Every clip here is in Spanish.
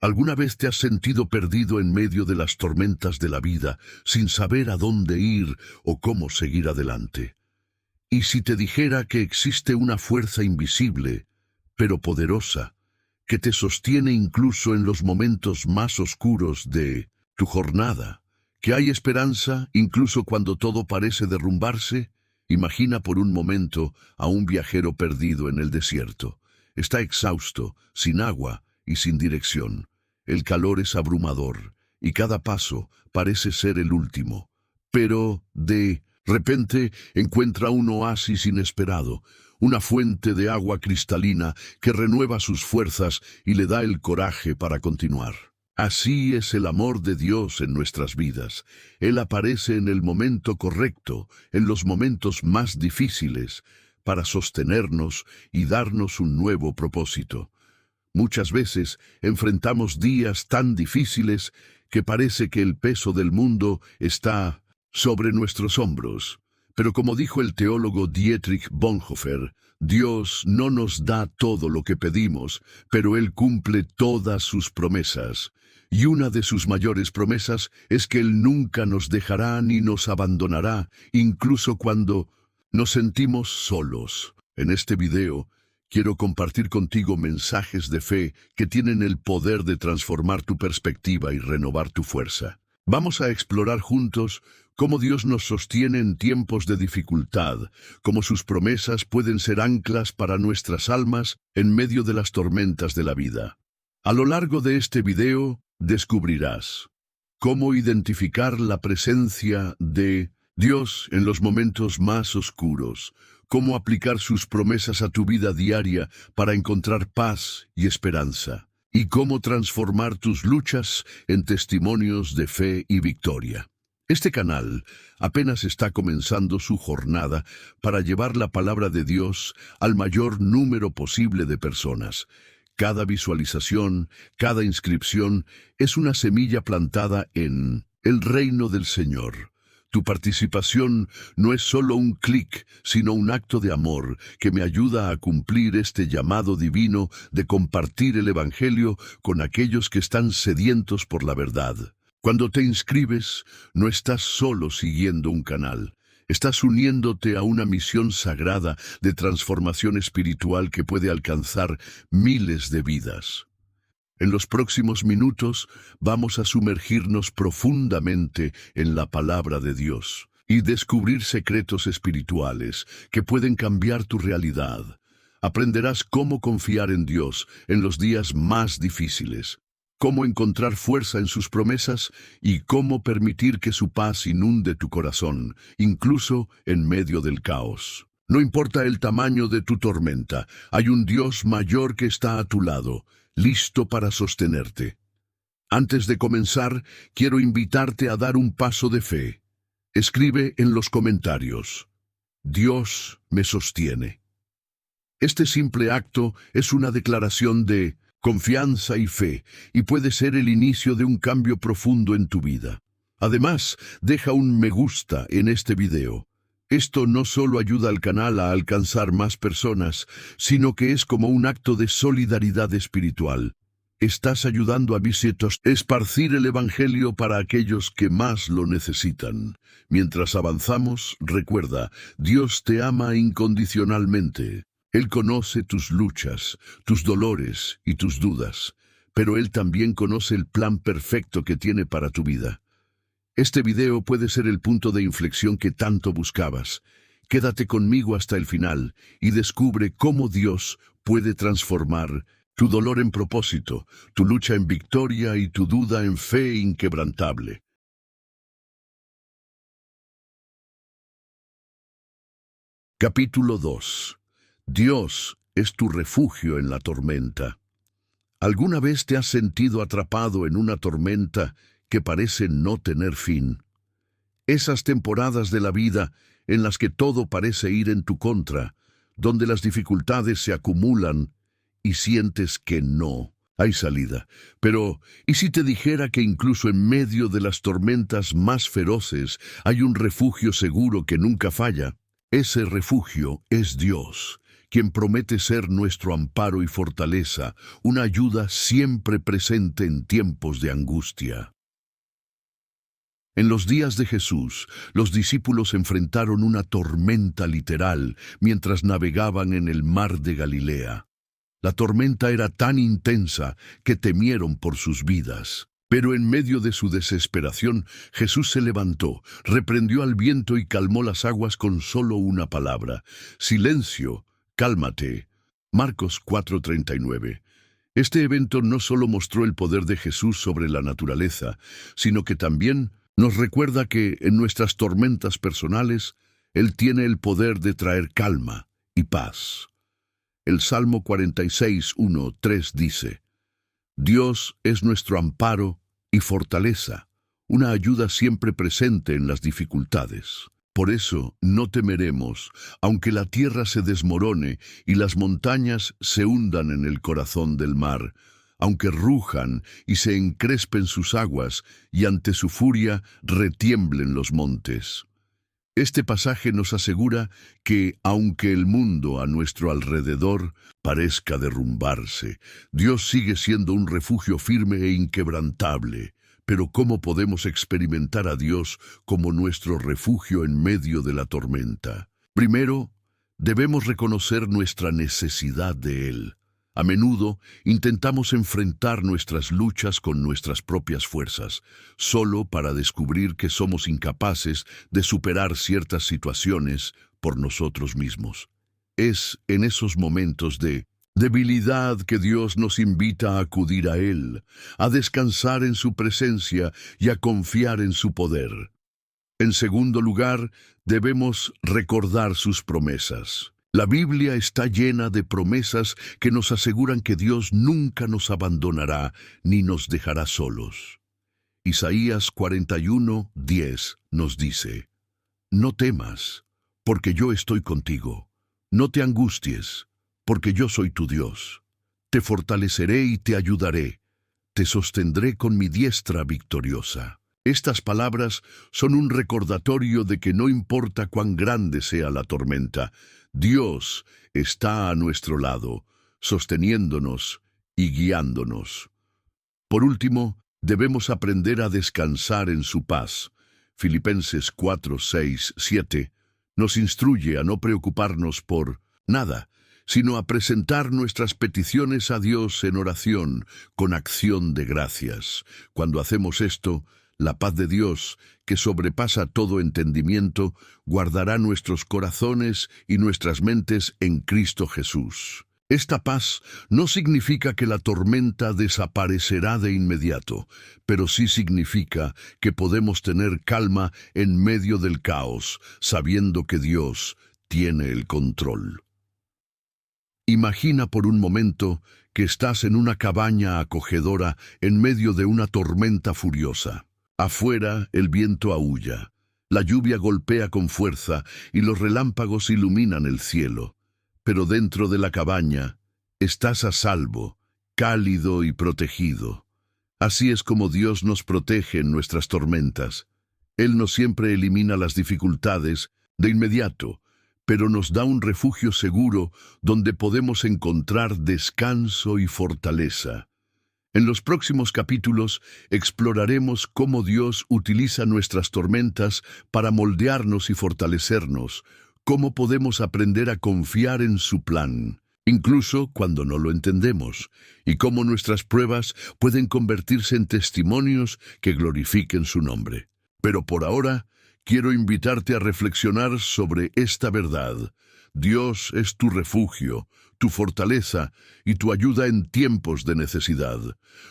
¿Alguna vez te has sentido perdido en medio de las tormentas de la vida, sin saber a dónde ir o cómo seguir adelante? ¿Y si te dijera que existe una fuerza invisible, pero poderosa, que te sostiene incluso en los momentos más oscuros de tu jornada? ¿Que hay esperanza incluso cuando todo parece derrumbarse? Imagina por un momento a un viajero perdido en el desierto. Está exhausto, sin agua y sin dirección. El calor es abrumador y cada paso parece ser el último. Pero, de repente, encuentra un oasis inesperado, una fuente de agua cristalina que renueva sus fuerzas y le da el coraje para continuar. Así es el amor de Dios en nuestras vidas. Él aparece en el momento correcto, en los momentos más difíciles, para sostenernos y darnos un nuevo propósito. Muchas veces enfrentamos días tan difíciles que parece que el peso del mundo está sobre nuestros hombros. Pero como dijo el teólogo Dietrich Bonhoeffer, Dios no nos da todo lo que pedimos, pero Él cumple todas sus promesas. Y una de sus mayores promesas es que Él nunca nos dejará ni nos abandonará, incluso cuando nos sentimos solos. En este video, quiero compartir contigo mensajes de fe que tienen el poder de transformar tu perspectiva y renovar tu fuerza. Vamos a explorar juntos cómo Dios nos sostiene en tiempos de dificultad, cómo sus promesas pueden ser anclas para nuestras almas en medio de las tormentas de la vida. A lo largo de este video, descubrirás cómo identificar la presencia de Dios en los momentos más oscuros, cómo aplicar sus promesas a tu vida diaria para encontrar paz y esperanza, y cómo transformar tus luchas en testimonios de fe y victoria. Este canal apenas está comenzando su jornada para llevar la palabra de Dios al mayor número posible de personas. Cada visualización, cada inscripción es una semilla plantada en el reino del Señor. Tu participación no es solo un clic, sino un acto de amor que me ayuda a cumplir este llamado divino de compartir el Evangelio con aquellos que están sedientos por la verdad. Cuando te inscribes, no estás solo siguiendo un canal. Estás uniéndote a una misión sagrada de transformación espiritual que puede alcanzar miles de vidas. En los próximos minutos vamos a sumergirnos profundamente en la palabra de Dios y descubrir secretos espirituales que pueden cambiar tu realidad. Aprenderás cómo confiar en Dios en los días más difíciles, cómo encontrar fuerza en sus promesas y cómo permitir que su paz inunde tu corazón, incluso en medio del caos. No importa el tamaño de tu tormenta, hay un Dios mayor que está a tu lado, listo para sostenerte. Antes de comenzar, quiero invitarte a dar un paso de fe. Escribe en los comentarios: Dios me sostiene. Este simple acto es una declaración de confianza y fe, y puede ser el inicio de un cambio profundo en tu vida. Además, deja un me gusta en este video. Esto no solo ayuda al canal a alcanzar más personas, sino que es como un acto de solidaridad espiritual. Estás ayudando a Visitos a esparcir el Evangelio para aquellos que más lo necesitan. Mientras avanzamos, recuerda, Dios te ama incondicionalmente. Él conoce tus luchas, tus dolores y tus dudas, pero Él también conoce el plan perfecto que tiene para tu vida. Este video puede ser el punto de inflexión que tanto buscabas. Quédate conmigo hasta el final y descubre cómo Dios puede transformar tu dolor en propósito, tu lucha en victoria y tu duda en fe inquebrantable. Capítulo 2. Dios es tu refugio en la tormenta. ¿Alguna vez te has sentido atrapado en una tormenta que parece no tener fin? Esas temporadas de la vida en las que todo parece ir en tu contra, donde las dificultades se acumulan y sientes que no hay salida. Pero, ¿y si te dijera que incluso en medio de las tormentas más feroces hay un refugio seguro que nunca falla? Ese refugio es Dios, quien promete ser nuestro amparo y fortaleza, una ayuda siempre presente en tiempos de angustia. En los días de Jesús, los discípulos enfrentaron una tormenta literal mientras navegaban en el mar de Galilea. La tormenta era tan intensa que temieron por sus vidas. Pero en medio de su desesperación, Jesús se levantó, reprendió al viento y calmó las aguas con solo una palabra: silencio, cálmate. Marcos 4:39. Este evento no solo mostró el poder de Jesús sobre la naturaleza, sino que también nos recuerda que en nuestras tormentas personales, Él tiene el poder de traer calma y paz. El Salmo 46:1-3 dice: Dios es nuestro amparo y fortaleza, una ayuda siempre presente en las dificultades. Por eso no temeremos, aunque la tierra se desmorone y las montañas se hundan en el corazón del mar, aunque rujan y se encrespen sus aguas y ante su furia retiemblen los montes. Este pasaje nos asegura que, aunque el mundo a nuestro alrededor parezca derrumbarse, Dios sigue siendo un refugio firme e inquebrantable. Pero ¿cómo podemos experimentar a Dios como nuestro refugio en medio de la tormenta? Primero, debemos reconocer nuestra necesidad de Él. A menudo intentamos enfrentar nuestras luchas con nuestras propias fuerzas, solo para descubrir que somos incapaces de superar ciertas situaciones por nosotros mismos. Es en esos momentos de debilidad que Dios nos invita a acudir a Él, a descansar en su presencia y a confiar en su poder. En segundo lugar, debemos recordar sus promesas. La Biblia está llena de promesas que nos aseguran que Dios nunca nos abandonará ni nos dejará solos. Isaías 41:10 nos dice: No temas, porque yo estoy contigo. No te angusties, porque yo soy tu Dios. Te fortaleceré y te ayudaré. Te sostendré con mi diestra victoriosa. Estas palabras son un recordatorio de que no importa cuán grande sea la tormenta, Dios está a nuestro lado, sosteniéndonos y guiándonos. Por último, debemos aprender a descansar en su paz. Filipenses 4:6-7 nos instruye a no preocuparnos por nada, sino a presentar nuestras peticiones a Dios en oración, con acción de gracias. Cuando hacemos esto, la paz de Dios, que sobrepasa todo entendimiento, guardará nuestros corazones y nuestras mentes en Cristo Jesús. Esta paz no significa que la tormenta desaparecerá de inmediato, pero sí significa que podemos tener calma en medio del caos, sabiendo que Dios tiene el control. Imagina por un momento que estás en una cabaña acogedora en medio de una tormenta furiosa. Afuera el viento aúlla, la lluvia golpea con fuerza y los relámpagos iluminan el cielo. Pero dentro de la cabaña estás a salvo, cálido y protegido. Así es como Dios nos protege en nuestras tormentas. Él no siempre elimina las dificultades de inmediato, pero nos da un refugio seguro donde podemos encontrar descanso y fortaleza. En los próximos capítulos exploraremos cómo Dios utiliza nuestras tormentas para moldearnos y fortalecernos, cómo podemos aprender a confiar en su plan, incluso cuando no lo entendemos, y cómo nuestras pruebas pueden convertirse en testimonios que glorifiquen su nombre. Pero por ahora, quiero invitarte a reflexionar sobre esta verdad. Dios es tu refugio, tu fortaleza y tu ayuda en tiempos de necesidad.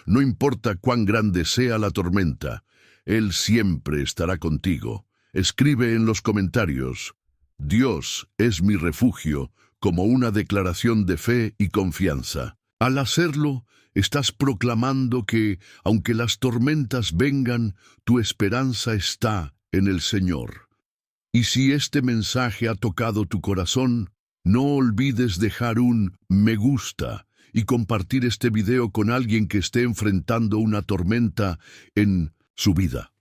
No importa cuán grande sea la tormenta, Él siempre estará contigo. Escribe en los comentarios: Dios es mi refugio, como una declaración de fe y confianza. Al hacerlo, estás proclamando que, aunque las tormentas vengan, tu esperanza está en el Señor. Y si este mensaje ha tocado tu corazón, no olvides dejar un me gusta y compartir este video con alguien que esté enfrentando una tormenta en su vida.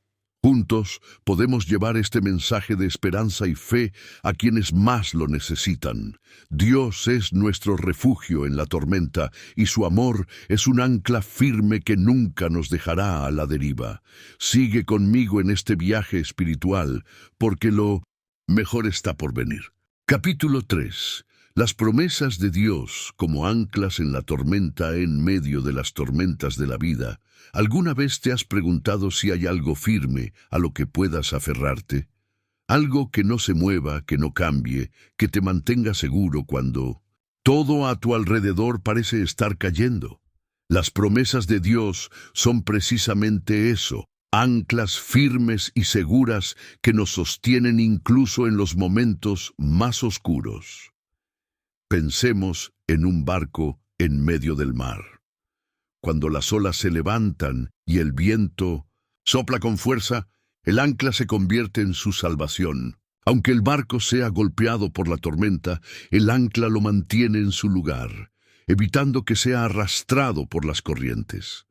Juntos podemos llevar este mensaje de esperanza y fe a quienes más lo necesitan. Dios es nuestro refugio en la tormenta y su amor es un ancla firme que nunca nos dejará a la deriva. Sigue conmigo en este viaje espiritual, porque lo mejor está por venir. Capítulo 3. Las promesas de Dios como anclas en la tormenta en medio de las tormentas de la vida. ¿Alguna vez te has preguntado si hay algo firme a lo que puedas aferrarte? Algo que no se mueva, que no cambie, que te mantenga seguro cuando todo a tu alrededor parece estar cayendo. Las promesas de Dios son precisamente eso, anclas firmes y seguras que nos sostienen incluso en los momentos más oscuros. Pensemos en un barco en medio del mar. Cuando las olas se levantan y el viento sopla con fuerza, el ancla se convierte en su salvación. Aunque el barco sea golpeado por la tormenta, el ancla lo mantiene en su lugar, evitando que sea arrastrado por las corrientes.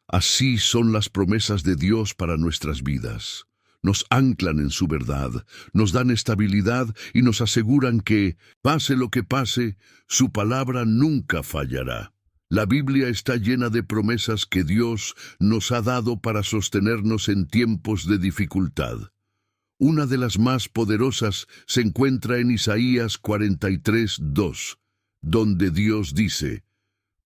Así son las promesas de Dios para nuestras vidas. Nos anclan en su verdad, nos dan estabilidad y nos aseguran que, pase lo que pase, su palabra nunca fallará. La Biblia está llena de promesas que Dios nos ha dado para sostenernos en tiempos de dificultad. Una de las más poderosas se encuentra en Isaías 43:2, donde Dios dice: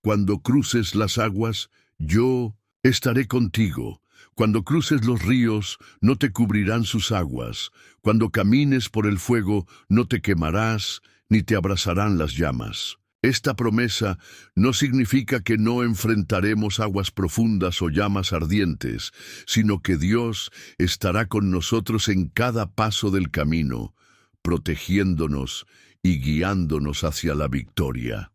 «Cuando cruces las aguas, yo estaré contigo. Cuando cruces los ríos, no te cubrirán sus aguas. Cuando camines por el fuego, no te quemarás, ni te abrasarán las llamas». Esta promesa no significa que no enfrentaremos aguas profundas o llamas ardientes, sino que Dios estará con nosotros en cada paso del camino, protegiéndonos y guiándonos hacia la victoria.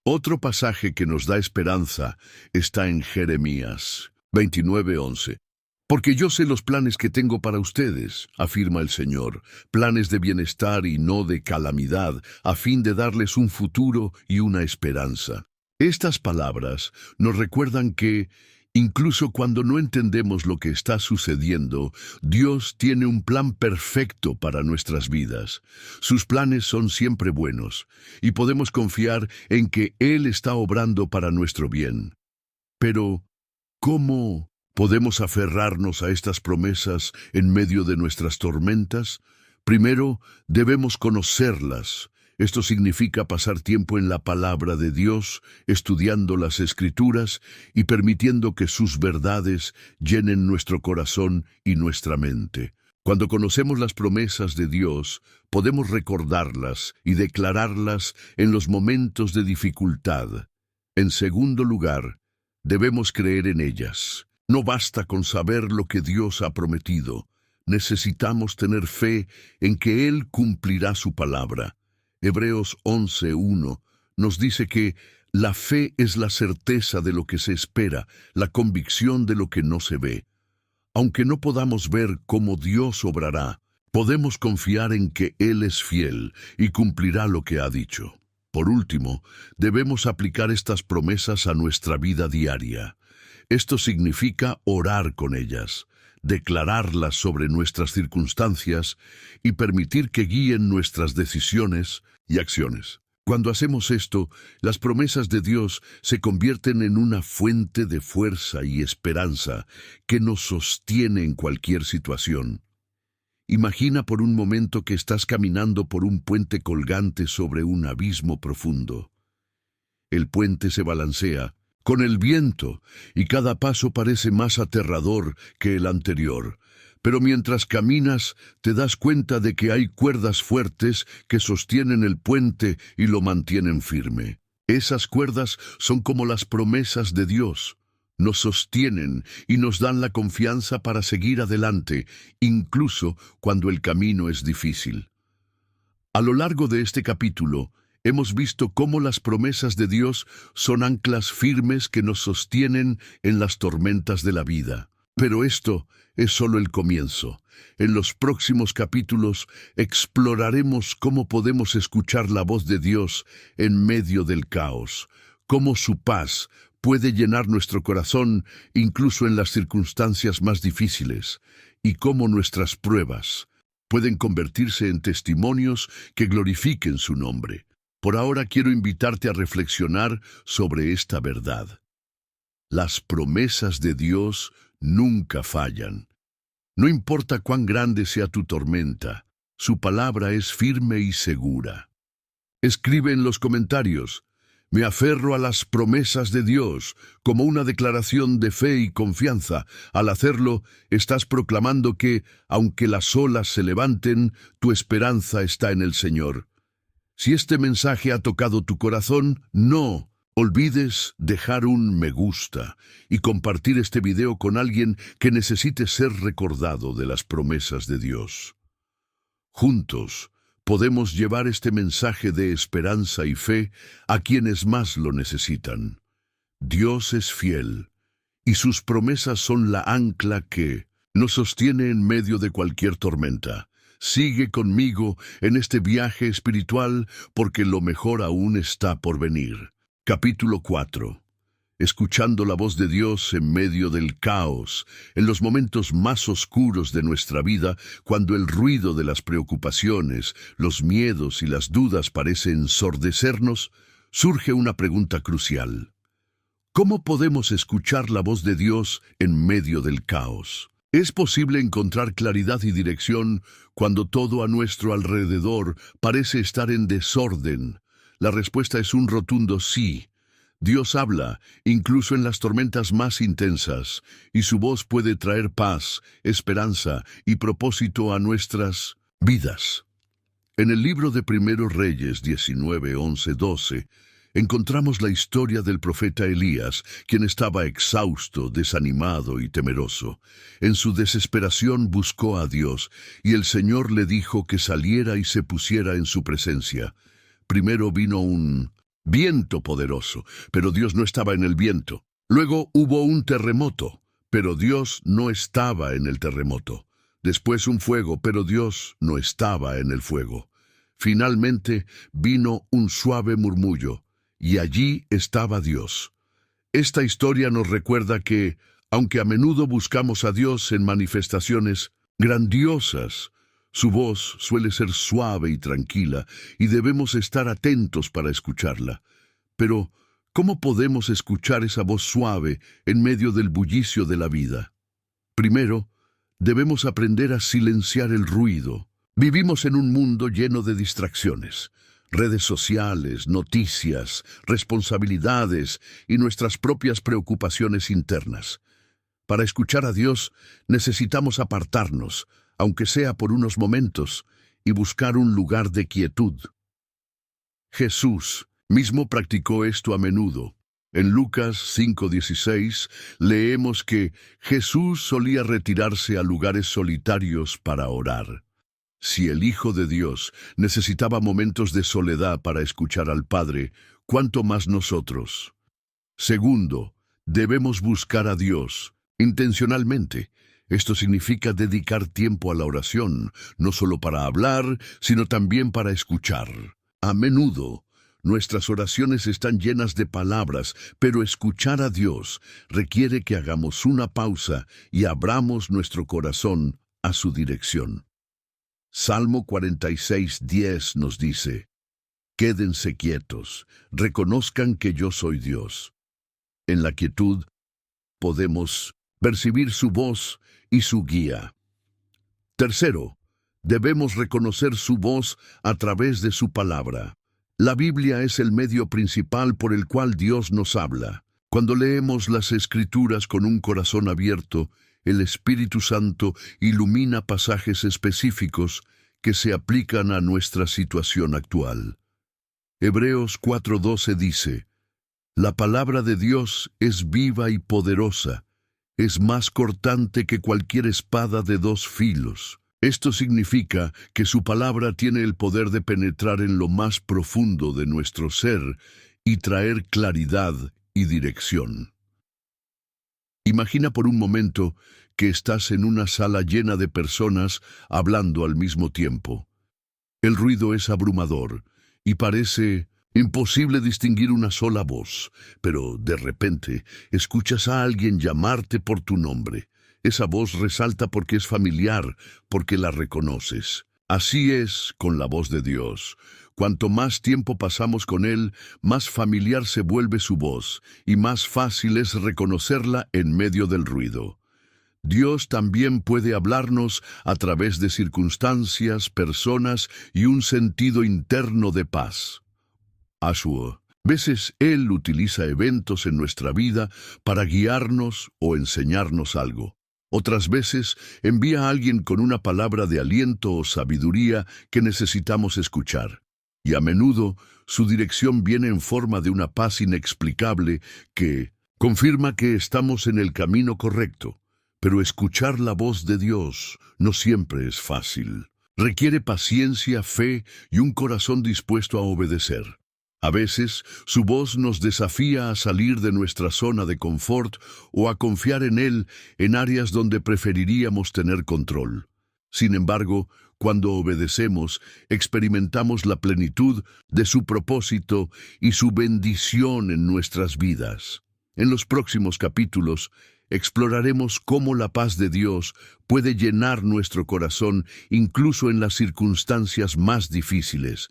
Otro pasaje que nos da esperanza está en Jeremías 29:11. «Porque yo sé los planes que tengo para ustedes», afirma el Señor, planes de bienestar y no de calamidad, a fin de darles un futuro y una esperanza. Estas palabras nos recuerdan que, incluso cuando no entendemos lo que está sucediendo, Dios tiene un plan perfecto para nuestras vidas. Sus planes son siempre buenos, y podemos confiar en que Él está obrando para nuestro bien. Pero, ¿cómo podemos aferrarnos a estas promesas en medio de nuestras tormentas? Primero, debemos conocerlas. Esto significa pasar tiempo en la palabra de Dios, estudiando las Escrituras y permitiendo que sus verdades llenen nuestro corazón y nuestra mente. Cuando conocemos las promesas de Dios, podemos recordarlas y declararlas en los momentos de dificultad. En segundo lugar, debemos creer en ellas. No basta con saber lo que Dios ha prometido. Necesitamos tener fe en que Él cumplirá su palabra. Hebreos 11:1 nos dice que la fe es la certeza de lo que se espera, la convicción de lo que no se ve. Aunque no podamos ver cómo Dios obrará, podemos confiar en que Él es fiel y cumplirá lo que ha dicho. Por último, debemos aplicar estas promesas a nuestra vida diaria. Esto significa orar con ellas, declararlas sobre nuestras circunstancias y permitir que guíen nuestras decisiones y acciones. Cuando hacemos esto, las promesas de Dios se convierten en una fuente de fuerza y esperanza que nos sostiene en cualquier situación. Imagina por un momento que estás caminando por un puente colgante sobre un abismo profundo. El puente se balancea con el viento y cada paso parece más aterrador que el anterior. Pero mientras caminas, te das cuenta de que hay cuerdas fuertes que sostienen el puente y lo mantienen firme. Esas cuerdas son como las promesas de Dios. Nos sostienen y nos dan la confianza para seguir adelante, incluso cuando el camino es difícil. A lo largo de este capítulo, hemos visto cómo las promesas de Dios son anclas firmes que nos sostienen en las tormentas de la vida. Pero esto es solo el comienzo. En los próximos capítulos exploraremos cómo podemos escuchar la voz de Dios en medio del caos, cómo su paz puede llenar nuestro corazón incluso en las circunstancias más difíciles, y cómo nuestras pruebas pueden convertirse en testimonios que glorifiquen su nombre. Por ahora quiero invitarte a reflexionar sobre esta verdad. Las promesas de Dios nunca fallan. No importa cuán grande sea tu tormenta, su palabra es firme y segura. Escribe en los comentarios: me aferro a las promesas de Dios, como una declaración de fe y confianza. Al hacerlo, estás proclamando que, aunque las olas se levanten, tu esperanza está en el Señor. Si este mensaje ha tocado tu corazón, no olvides dejar un me gusta y compartir este video con alguien que necesite ser recordado de las promesas de Dios. Juntos podemos llevar este mensaje de esperanza y fe a quienes más lo necesitan. Dios es fiel, y sus promesas son la ancla que nos sostiene en medio de cualquier tormenta. Sigue conmigo en este viaje espiritual, porque lo mejor aún está por venir. Capítulo 4. Escuchando la voz de Dios en medio del caos, en los momentos más oscuros de nuestra vida, cuando el ruido de las preocupaciones, los miedos y las dudas parece ensordecernos, surge una pregunta crucial. ¿Cómo podemos escuchar la voz de Dios en medio del caos? ¿Es posible encontrar claridad y dirección cuando todo a nuestro alrededor parece estar en desorden? La respuesta es un rotundo sí. Dios habla, incluso en las tormentas más intensas, y su voz puede traer paz, esperanza y propósito a nuestras vidas. En el libro de Primeros Reyes 19, 11, 12, encontramos la historia del profeta Elías, quien estaba exhausto, desanimado y temeroso. En su desesperación buscó a Dios, y el Señor le dijo que saliera y se pusiera en su presencia. Primero vino un viento poderoso, pero Dios no estaba en el viento. Luego hubo un terremoto, pero Dios no estaba en el terremoto. Después un fuego, pero Dios no estaba en el fuego. Finalmente vino un suave murmullo, y allí estaba Dios. Esta historia nos recuerda que, aunque a menudo buscamos a Dios en manifestaciones grandiosas, su voz suele ser suave y tranquila, y debemos estar atentos para escucharla. Pero, ¿cómo podemos escuchar esa voz suave en medio del bullicio de la vida? Primero, debemos aprender a silenciar el ruido. Vivimos en un mundo lleno de distracciones. Redes sociales, noticias, responsabilidades y nuestras propias preocupaciones internas. Para escuchar a Dios, necesitamos apartarnos, aunque sea por unos momentos, y buscar un lugar de quietud. Jesús mismo practicó esto a menudo. En Lucas 5:16 leemos que Jesús solía retirarse a lugares solitarios para orar. Si el Hijo de Dios necesitaba momentos de soledad para escuchar al Padre, ¿cuánto más nosotros? Segundo, debemos buscar a Dios intencionalmente. Esto significa dedicar tiempo a la oración, no solo para hablar, sino también para escuchar. A menudo, nuestras oraciones están llenas de palabras, pero escuchar a Dios requiere que hagamos una pausa y abramos nuestro corazón a su dirección. Salmo 46:10 nos dice: quédense quietos, reconozcan que yo soy Dios. En la quietud podemos percibir su voz y su guía. Tercero, debemos reconocer su voz a través de su palabra. La Biblia es el medio principal por el cual Dios nos habla. Cuando leemos las Escrituras con un corazón abierto, el Espíritu Santo ilumina pasajes específicos que se aplican a nuestra situación actual. Hebreos 4:12 dice: la palabra de Dios es viva y poderosa, es más cortante que cualquier espada de dos filos. Esto significa que su palabra tiene el poder de penetrar en lo más profundo de nuestro ser y traer claridad y dirección. Imagina por un momento que estás en una sala llena de personas hablando al mismo tiempo. El ruido es abrumador y parece Imposible distinguir una sola voz, pero de repente escuchas a alguien llamarte por tu nombre. Esa voz resalta porque es familiar, porque la reconoces. Así es con la voz de Dios. Cuanto más tiempo pasamos con Él, más familiar se vuelve su voz, y más fácil es reconocerla en medio del ruido. Dios también puede hablarnos a través de circunstancias, personas y un sentido interno de paz. A veces Él utiliza eventos en nuestra vida para guiarnos o enseñarnos algo. Otras veces envía a alguien con una palabra de aliento o sabiduría que necesitamos escuchar. Y a menudo su dirección viene en forma de una paz inexplicable que confirma que estamos en el camino correcto. Pero escuchar la voz de Dios no siempre es fácil. Requiere paciencia, fe y un corazón dispuesto a obedecer. A veces, su voz nos desafía a salir de nuestra zona de confort o a confiar en Él en áreas donde preferiríamos tener control. Sin embargo, cuando obedecemos, experimentamos la plenitud de su propósito y su bendición en nuestras vidas. En los próximos capítulos, exploraremos cómo la paz de Dios puede llenar nuestro corazón incluso en las circunstancias más difíciles,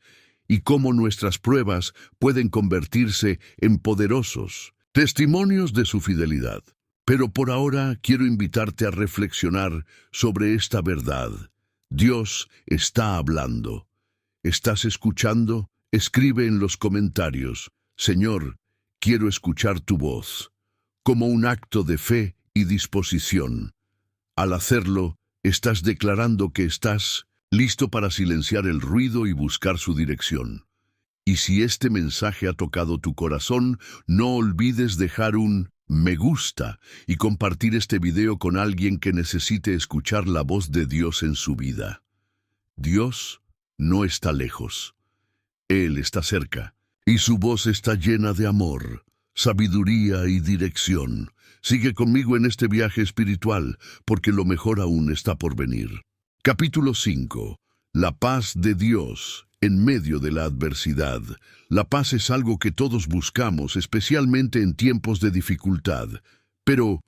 y cómo nuestras pruebas pueden convertirse en poderosos testimonios de su fidelidad. Pero por ahora quiero invitarte a reflexionar sobre esta verdad. Dios está hablando. ¿Estás escuchando? Escribe en los comentarios: Señor, quiero escuchar tu voz, como un acto de fe y disposición. Al hacerlo, estás declarando que estás listo para silenciar el ruido y buscar su dirección. Y si este mensaje ha tocado tu corazón, no olvides dejar un me gusta y compartir este video con alguien que necesite escuchar la voz de Dios en su vida. Dios no está lejos. Él está cerca, y su voz está llena de amor, sabiduría y dirección. Sigue conmigo en este viaje espiritual, porque lo mejor aún está por venir. Capítulo 5. La paz de Dios en medio de la adversidad. La paz es algo que todos buscamos, especialmente en tiempos de dificultad. Pero,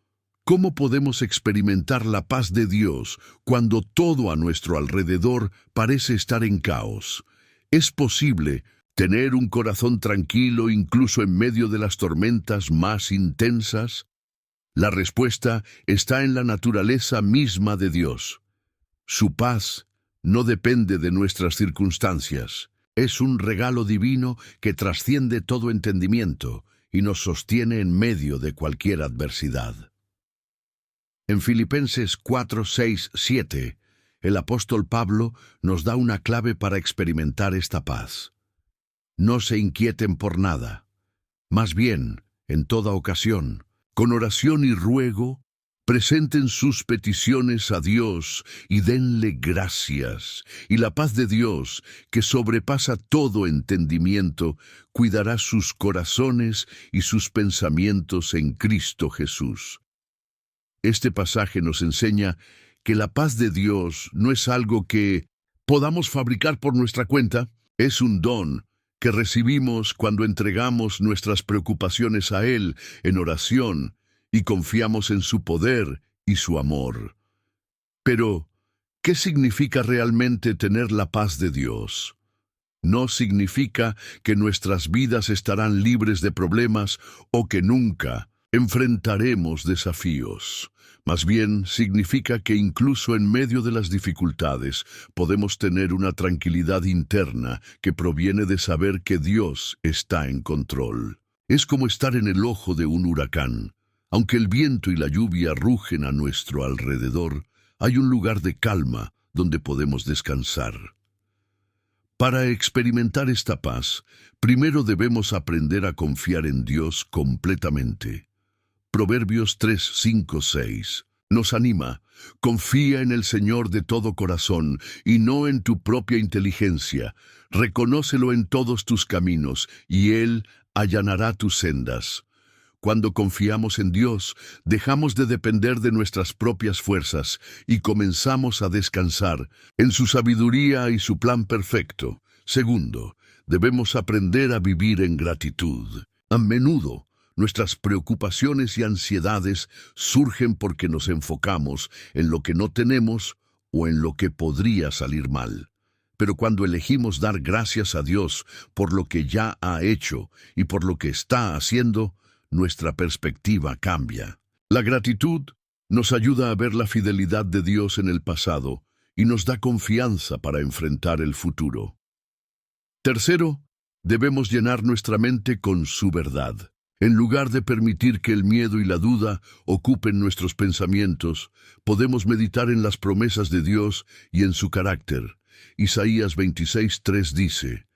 ¿cómo podemos experimentar la paz de Dios cuando todo a nuestro alrededor parece estar en caos? ¿Es posible tener un corazón tranquilo incluso en medio de las tormentas más intensas? La respuesta está en la naturaleza misma de Dios. Su paz no depende de nuestras circunstancias. Es un regalo divino que trasciende todo entendimiento y nos sostiene en medio de cualquier adversidad. En Filipenses 4, 6, 7, el apóstol Pablo nos da una clave para experimentar esta paz. No se inquieten por nada. Más bien, en toda ocasión, con oración y ruego, presenten sus peticiones a Dios y denle gracias. Y la paz de Dios, que sobrepasa todo entendimiento, cuidará sus corazones y sus pensamientos en Cristo Jesús. Este pasaje nos enseña que la paz de Dios no es algo que podamos fabricar por nuestra cuenta. Es un don que recibimos cuando entregamos nuestras preocupaciones a Él en oración y confiamos en su poder y su amor. Pero, ¿qué significa realmente tener la paz de Dios? No significa que nuestras vidas estarán libres de problemas o que nunca enfrentaremos desafíos. Más bien, significa que incluso en medio de las dificultades podemos tener una tranquilidad interna que proviene de saber que Dios está en control. Es como estar en el ojo de un huracán. Aunque el viento y la lluvia rugen a nuestro alrededor, hay un lugar de calma donde podemos descansar. Para experimentar esta paz, primero debemos aprender a confiar en Dios completamente. Proverbios 3, 5, 6 nos anima: confía en el Señor de todo corazón y no en tu propia inteligencia. Reconócelo en todos tus caminos y Él allanará tus sendas. Cuando confiamos en Dios, dejamos de depender de nuestras propias fuerzas y comenzamos a descansar en su sabiduría y su plan perfecto. Segundo, debemos aprender a vivir en gratitud. A menudo, nuestras preocupaciones y ansiedades surgen porque nos enfocamos en lo que no tenemos o en lo que podría salir mal. Pero cuando elegimos dar gracias a Dios por lo que ya ha hecho y por lo que está haciendo, nuestra perspectiva cambia. La gratitud nos ayuda a ver la fidelidad de Dios en el pasado y nos da confianza para enfrentar el futuro. Tercero, debemos llenar nuestra mente con su verdad. En lugar de permitir que el miedo y la duda ocupen nuestros pensamientos, podemos meditar en las promesas de Dios y en su carácter. Isaías 26:3 dice: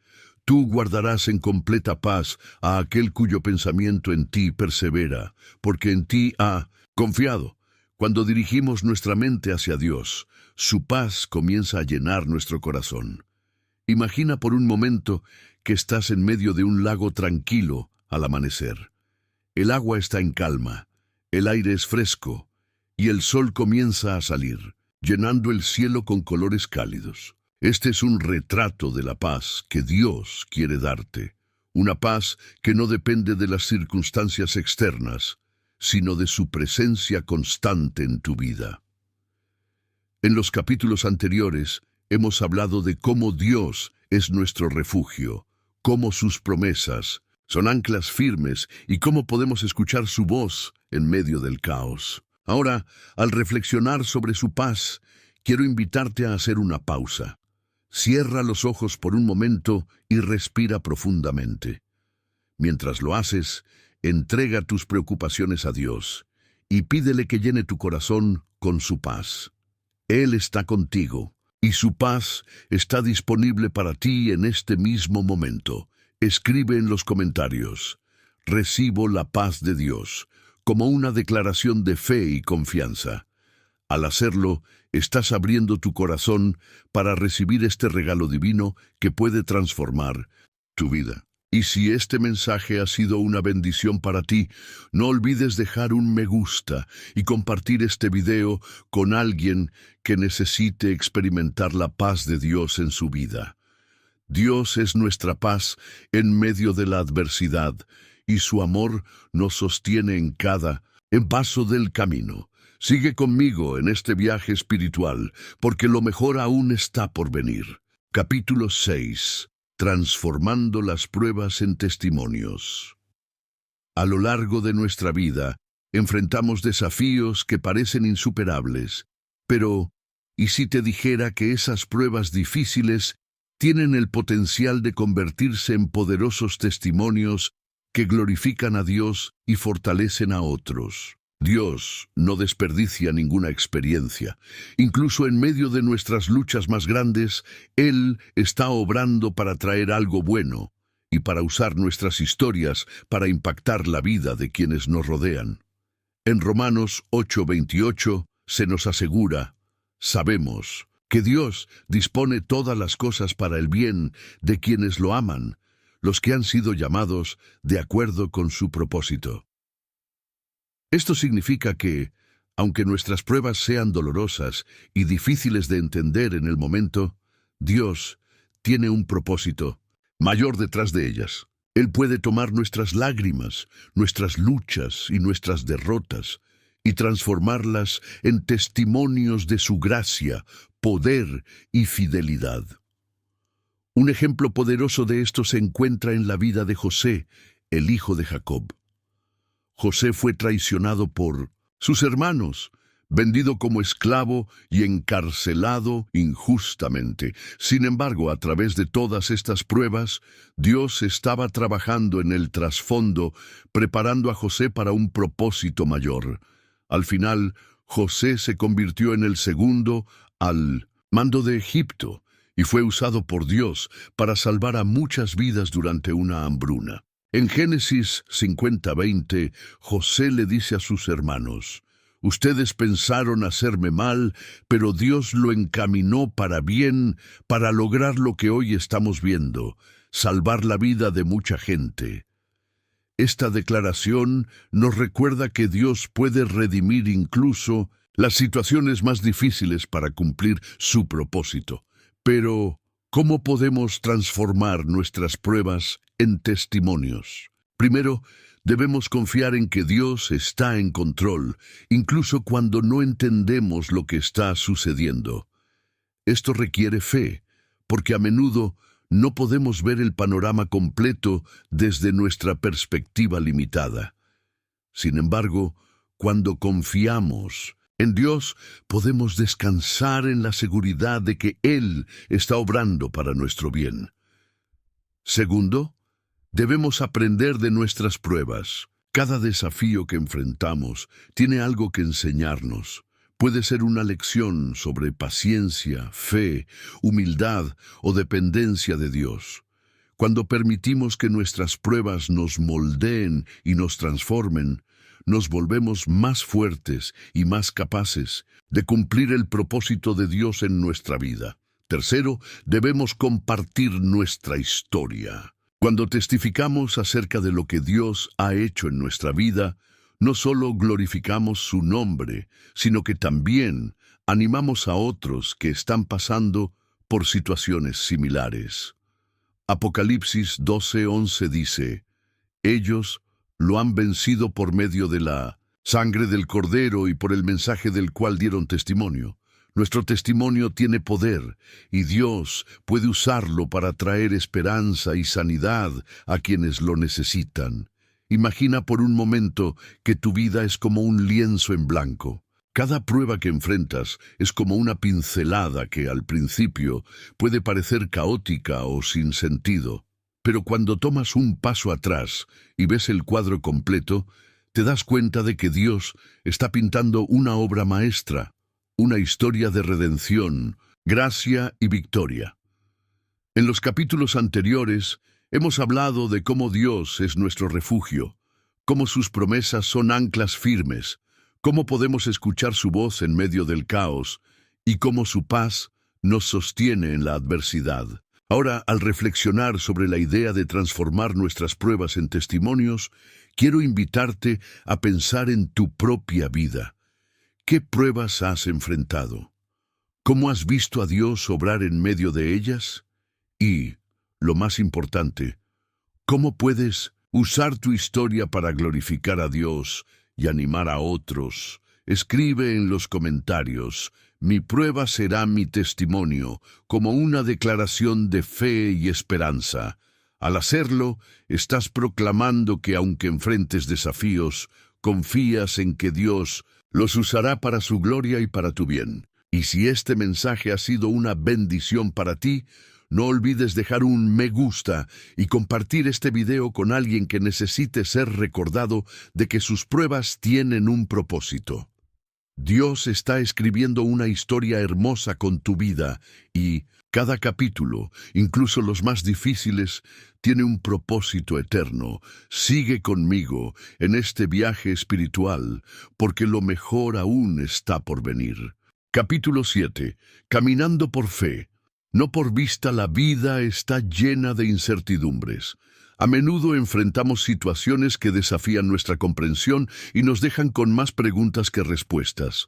Tú guardarás en completa paz a aquel cuyo pensamiento en ti persevera, porque en ti ha confiado. Cuando dirigimos nuestra mente hacia Dios, su paz comienza a llenar nuestro corazón. Imagina por un momento que estás en medio de un lago tranquilo al amanecer. El agua está en calma, el aire es fresco y el sol comienza a salir, llenando el cielo con colores cálidos. Este es un retrato de la paz que Dios quiere darte, una paz que no depende de las circunstancias externas, sino de su presencia constante en tu vida. En los capítulos anteriores hemos hablado de cómo Dios es nuestro refugio, cómo sus promesas son anclas firmes y cómo podemos escuchar su voz en medio del caos. Ahora, al reflexionar sobre su paz, quiero invitarte a hacer una pausa. Cierra los ojos por un momento y respira profundamente. Mientras lo haces, entrega tus preocupaciones a Dios y pídele que llene tu corazón con su paz. Él está contigo y su paz está disponible para ti en este mismo momento. Escribe en los comentarios: recibo la paz de Dios, como una declaración de fe y confianza. Al hacerlo, estás abriendo tu corazón para recibir este regalo divino que puede transformar tu vida. Y si este mensaje ha sido una bendición para ti, no olvides dejar un me gusta y compartir este video con alguien que necesite experimentar la paz de Dios en su vida. Dios es nuestra paz en medio de la adversidad y su amor nos sostiene en cada paso del camino. Sigue conmigo en este viaje espiritual, porque lo mejor aún está por venir. Capítulo 6. Transformando las pruebas en testimonios. A lo largo de nuestra vida, enfrentamos desafíos que parecen insuperables. Pero, ¿y si te dijera que esas pruebas difíciles tienen el potencial de convertirse en poderosos testimonios que glorifican a Dios y fortalecen a otros? Dios no desperdicia ninguna experiencia. Incluso en medio de nuestras luchas más grandes, Él está obrando para traer algo bueno y para usar nuestras historias para impactar la vida de quienes nos rodean. En Romanos 8:28 se nos asegura: sabemos que Dios dispone todas las cosas para el bien de quienes lo aman, los que han sido llamados de acuerdo con su propósito. Esto significa que, aunque nuestras pruebas sean dolorosas y difíciles de entender en el momento, Dios tiene un propósito mayor detrás de ellas. Él puede tomar nuestras lágrimas, nuestras luchas y nuestras derrotas y transformarlas en testimonios de su gracia, poder y fidelidad. Un ejemplo poderoso de esto se encuentra en la vida de José, el hijo de Jacob. José fue traicionado por sus hermanos, vendido como esclavo y encarcelado injustamente. Sin embargo, a través de todas estas pruebas, Dios estaba trabajando en el trasfondo, preparando a José para un propósito mayor. Al final, José se convirtió en el segundo al mando de Egipto y fue usado por Dios para salvar a muchas vidas durante una hambruna. En Génesis 50:20, José le dice a sus hermanos: ustedes pensaron hacerme mal, pero Dios lo encaminó para bien, para lograr lo que hoy estamos viendo, salvar la vida de mucha gente. Esta declaración nos recuerda que Dios puede redimir incluso las situaciones más difíciles para cumplir su propósito. Pero, ¿Cómo podemos transformar nuestras pruebas en testimonios? Primero, debemos confiar en que Dios está en control, incluso cuando no entendemos lo que está sucediendo. Esto requiere fe, porque a menudo no podemos ver el panorama completo desde nuestra perspectiva limitada. Sin embargo, cuando confiamos en Dios, podemos descansar en la seguridad de que Él está obrando para nuestro bien. Segundo, debemos aprender de nuestras pruebas. Cada desafío que enfrentamos tiene algo que enseñarnos. Puede ser una lección sobre paciencia, fe, humildad o dependencia de Dios. Cuando permitimos que nuestras pruebas nos moldeen y nos transformen, nos volvemos más fuertes y más capaces de cumplir el propósito de Dios en nuestra vida. Tercero, debemos compartir nuestra historia. Cuando testificamos acerca de lo que Dios ha hecho en nuestra vida, no solo glorificamos su nombre, sino que también animamos a otros que están pasando por situaciones similares. Apocalipsis 12:11 dice: ellos lo han vencido por medio de la sangre del Cordero y por el mensaje del cual dieron testimonio. Nuestro testimonio tiene poder y Dios puede usarlo para traer esperanza y sanidad a quienes lo necesitan. Imagina por un momento que tu vida es como un lienzo en blanco. Cada prueba que enfrentas es como una pincelada que al principio puede parecer caótica o sin sentido. Pero cuando tomas un paso atrás y ves el cuadro completo, te das cuenta de que Dios está pintando una obra maestra, una historia de redención, gracia y victoria. En los capítulos anteriores hemos hablado de cómo Dios es nuestro refugio, cómo sus promesas son anclas firmes, cómo podemos escuchar su voz en medio del caos y cómo su paz nos sostiene en la adversidad. Ahora, al reflexionar sobre la idea de transformar nuestras pruebas en testimonios, quiero invitarte a pensar en tu propia vida. ¿Qué pruebas has enfrentado? ¿Cómo has visto a Dios obrar en medio de ellas? Y, lo más importante, ¿cómo puedes usar tu historia para glorificar a Dios y animar a otros? Escribe en los comentarios: mi prueba será mi testimonio, como una declaración de fe y esperanza. Al hacerlo, estás proclamando que aunque enfrentes desafíos, confías en que Dios los usará para su gloria y para tu bien. Y si este mensaje ha sido una bendición para ti, no olvides dejar un me gusta y compartir este video con alguien que necesite ser recordado de que sus pruebas tienen un propósito. Dios está escribiendo una historia hermosa con tu vida y cada capítulo, incluso los más difíciles, tiene un propósito eterno. Sigue conmigo en este viaje espiritual, porque lo mejor aún está por venir. Capítulo 7. Caminando por fe. No por vista, la vida está llena de incertidumbres. A menudo enfrentamos situaciones que desafían nuestra comprensión y nos dejan con más preguntas que respuestas.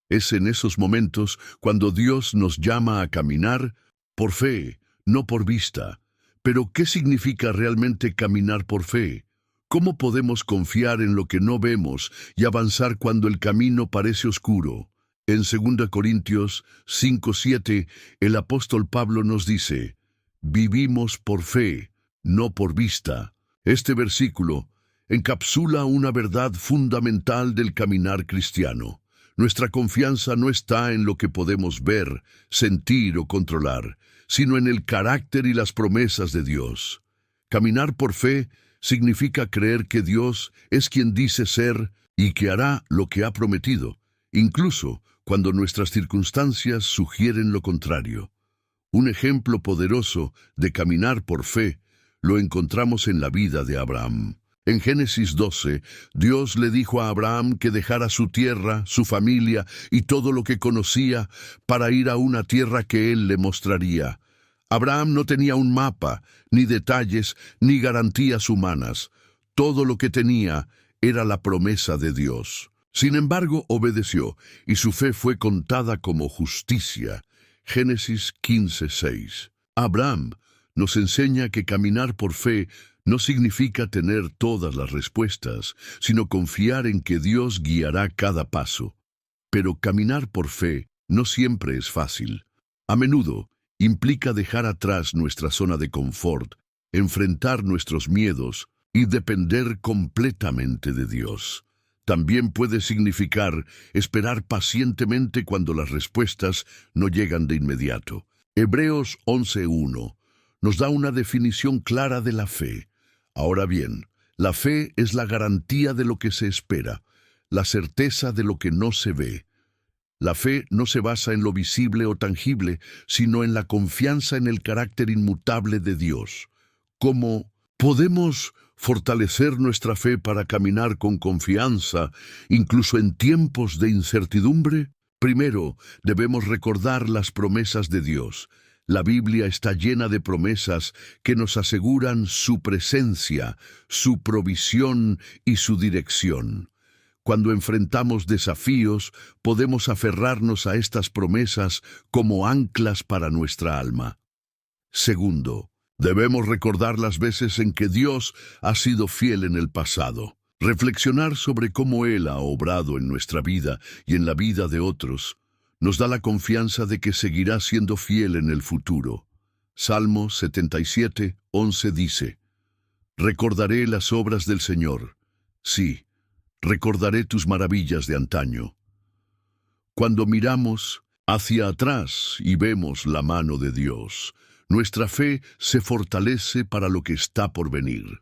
Es en esos momentos cuando Dios nos llama a caminar por fe, no por vista. Pero, ¿qué significa realmente caminar por fe? ¿Cómo podemos confiar en lo que no vemos y avanzar cuando el camino parece oscuro? En 2 Corintios 5:7, el apóstol Pablo nos dice: vivimos por fe, no por vista. Este versículo encapsula una verdad fundamental del caminar cristiano. Nuestra confianza no está en lo que podemos ver, sentir o controlar, sino en el carácter y las promesas de Dios. Caminar por fe significa creer que Dios es quien dice ser y que hará lo que ha prometido, incluso cuando nuestras circunstancias sugieren lo contrario. Un ejemplo poderoso de caminar por fe lo encontramos en la vida de Abraham. En Génesis 12, Dios le dijo a Abraham que dejara su tierra, su familia y todo lo que conocía para ir a una tierra que él le mostraría. Abraham no tenía un mapa, ni detalles, ni garantías humanas. Todo lo que tenía era la promesa de Dios. Sin embargo, obedeció, y su fe fue contada como justicia. Génesis 15:6. Abraham nos enseña que caminar por fe no significa tener todas las respuestas, sino confiar en que Dios guiará cada paso. Pero caminar por fe no siempre es fácil. A menudo implica dejar atrás nuestra zona de confort, enfrentar nuestros miedos y depender completamente de Dios. También puede significar esperar pacientemente cuando las respuestas no llegan de inmediato. Hebreos 11:1 nos da una definición clara de la fe. Ahora bien, la fe es la garantía de lo que se espera, la certeza de lo que no se ve. La fe no se basa en lo visible o tangible, sino en la confianza en el carácter inmutable de Dios. ¿Cómo podemos fortalecer nuestra fe para caminar con confianza, incluso en tiempos de incertidumbre? Primero, debemos recordar las promesas de Dios. La Biblia está llena de promesas que nos aseguran su presencia, su provisión y su dirección. Cuando enfrentamos desafíos, podemos aferrarnos a estas promesas como anclas para nuestra alma. Segundo, debemos recordar las veces en que Dios ha sido fiel en el pasado. Reflexionar sobre cómo Él ha obrado en nuestra vida y en la vida de otros nos da la confianza de que seguirá siendo fiel en el futuro. Salmo 77:11 dice: Recordaré las obras del Señor. Sí, recordaré tus maravillas de antaño. Cuando miramos hacia atrás y vemos la mano de Dios, nuestra fe se fortalece para lo que está por venir.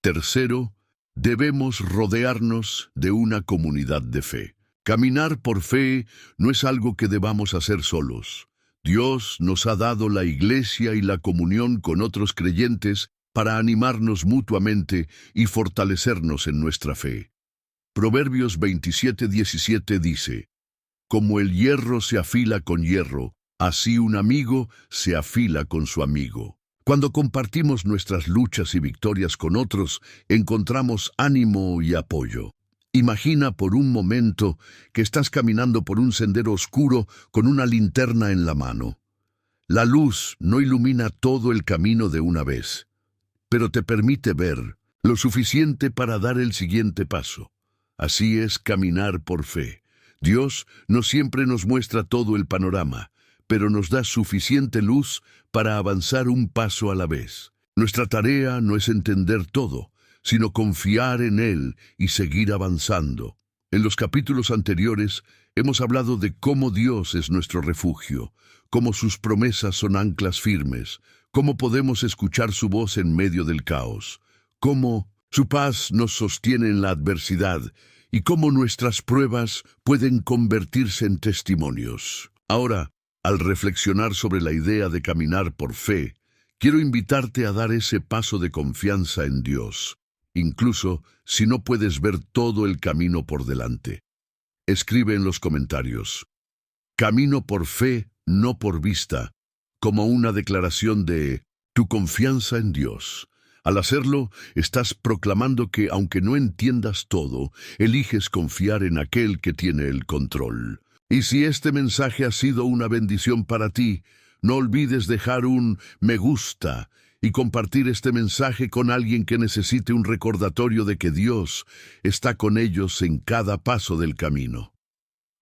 Tercero, debemos rodearnos de una comunidad de fe. Caminar por fe no es algo que debamos hacer solos. Dios nos ha dado la iglesia y la comunión con otros creyentes para animarnos mutuamente y fortalecernos en nuestra fe. Proverbios 27:17 dice: Como el hierro se afila con hierro, así un amigo se afila con su amigo. Cuando compartimos nuestras luchas y victorias con otros, encontramos ánimo y apoyo. Imagina por un momento que estás caminando por un sendero oscuro con una linterna en la mano. La luz no ilumina todo el camino de una vez, pero te permite ver lo suficiente para dar el siguiente paso. Así es caminar por fe. Dios no siempre nos muestra todo el panorama, pero nos da suficiente luz para avanzar un paso a la vez. Nuestra tarea no es entender todo, sino confiar en Él y seguir avanzando. En los capítulos anteriores hemos hablado de cómo Dios es nuestro refugio, cómo sus promesas son anclas firmes, cómo podemos escuchar su voz en medio del caos, cómo su paz nos sostiene en la adversidad y cómo nuestras pruebas pueden convertirse en testimonios. Ahora, al reflexionar sobre la idea de caminar por fe, quiero invitarte a dar ese paso de confianza en Dios, incluso si no puedes ver todo el camino por delante. Escribe en los comentarios: camino por fe, no por vista, como una declaración de tu confianza en Dios. Al hacerlo, estás proclamando que, aunque no entiendas todo, eliges confiar en aquel que tiene el control. Y si este mensaje ha sido una bendición para ti, no olvides dejar un me gusta y compartir este mensaje con alguien que necesite un recordatorio de que Dios está con ellos en cada paso del camino.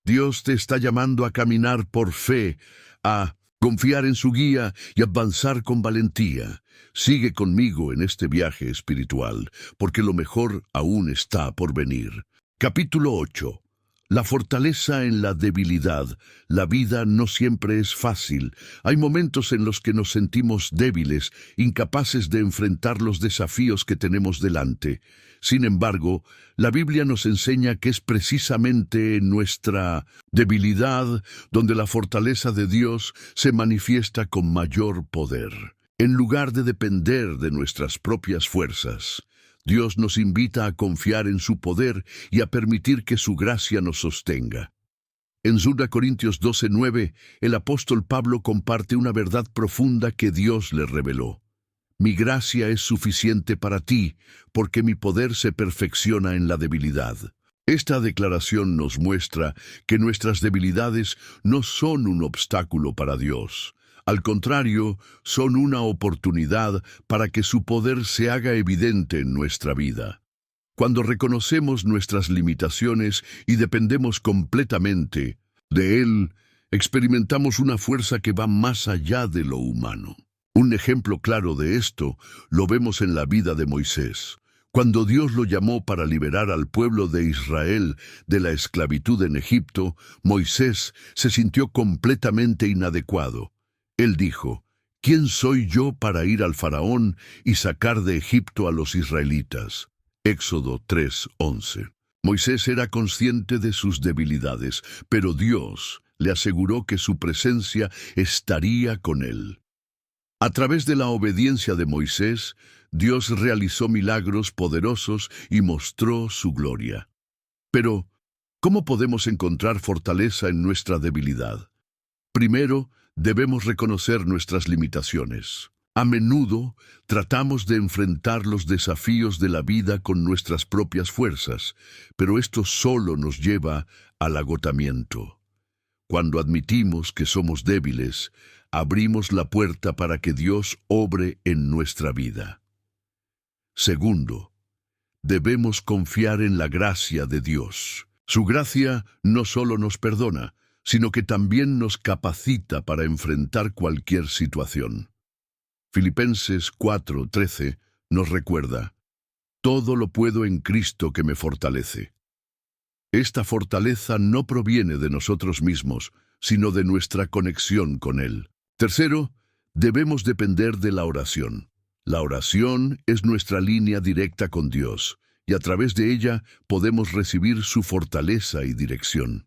Dios te está llamando a caminar por fe, a confiar en su guía y avanzar con valentía. Sigue conmigo en este viaje espiritual, porque lo mejor aún está por venir. Capítulo 8. La fortaleza en la debilidad. La vida no siempre es fácil. Hay momentos en los que nos sentimos débiles, incapaces de enfrentar los desafíos que tenemos delante. Sin embargo, la Biblia nos enseña que es precisamente en nuestra debilidad donde la fortaleza de Dios se manifiesta con mayor poder. En lugar de depender de nuestras propias fuerzas, Dios nos invita a confiar en su poder y a permitir que su gracia nos sostenga. En 2 Corintios 12:9, el apóstol Pablo comparte una verdad profunda que Dios le reveló. Mi gracia es suficiente para ti, porque mi poder se perfecciona en la debilidad. Esta declaración nos muestra que nuestras debilidades no son un obstáculo para Dios. Al contrario, son una oportunidad para que su poder se haga evidente en nuestra vida. Cuando reconocemos nuestras limitaciones y dependemos completamente de Él, experimentamos una fuerza que va más allá de lo humano. Un ejemplo claro de esto lo vemos en la vida de Moisés. Cuando Dios lo llamó para liberar al pueblo de Israel de la esclavitud en Egipto, Moisés se sintió completamente inadecuado. Él dijo: ¿Quién soy yo para ir al faraón y sacar de Egipto a los israelitas? Éxodo 3:11. Moisés era consciente de sus debilidades, pero Dios le aseguró que su presencia estaría con él. A través de la obediencia de Moisés, Dios realizó milagros poderosos y mostró su gloria. Pero, ¿cómo podemos encontrar fortaleza en nuestra debilidad? Primero, debemos reconocer nuestras limitaciones. A menudo tratamos de enfrentar los desafíos de la vida con nuestras propias fuerzas, pero esto solo nos lleva al agotamiento. Cuando admitimos que somos débiles, abrimos la puerta para que Dios obre en nuestra vida. Segundo, debemos confiar en la gracia de Dios. Su gracia no solo nos perdona, sino que también nos capacita para enfrentar cualquier situación. Filipenses 4:13 nos recuerda: todo lo puedo en Cristo que me fortalece. Esta fortaleza no proviene de nosotros mismos, sino de nuestra conexión con Él. Tercero, debemos depender de la oración. La oración es nuestra línea directa con Dios, y a través de ella podemos recibir su fortaleza y dirección.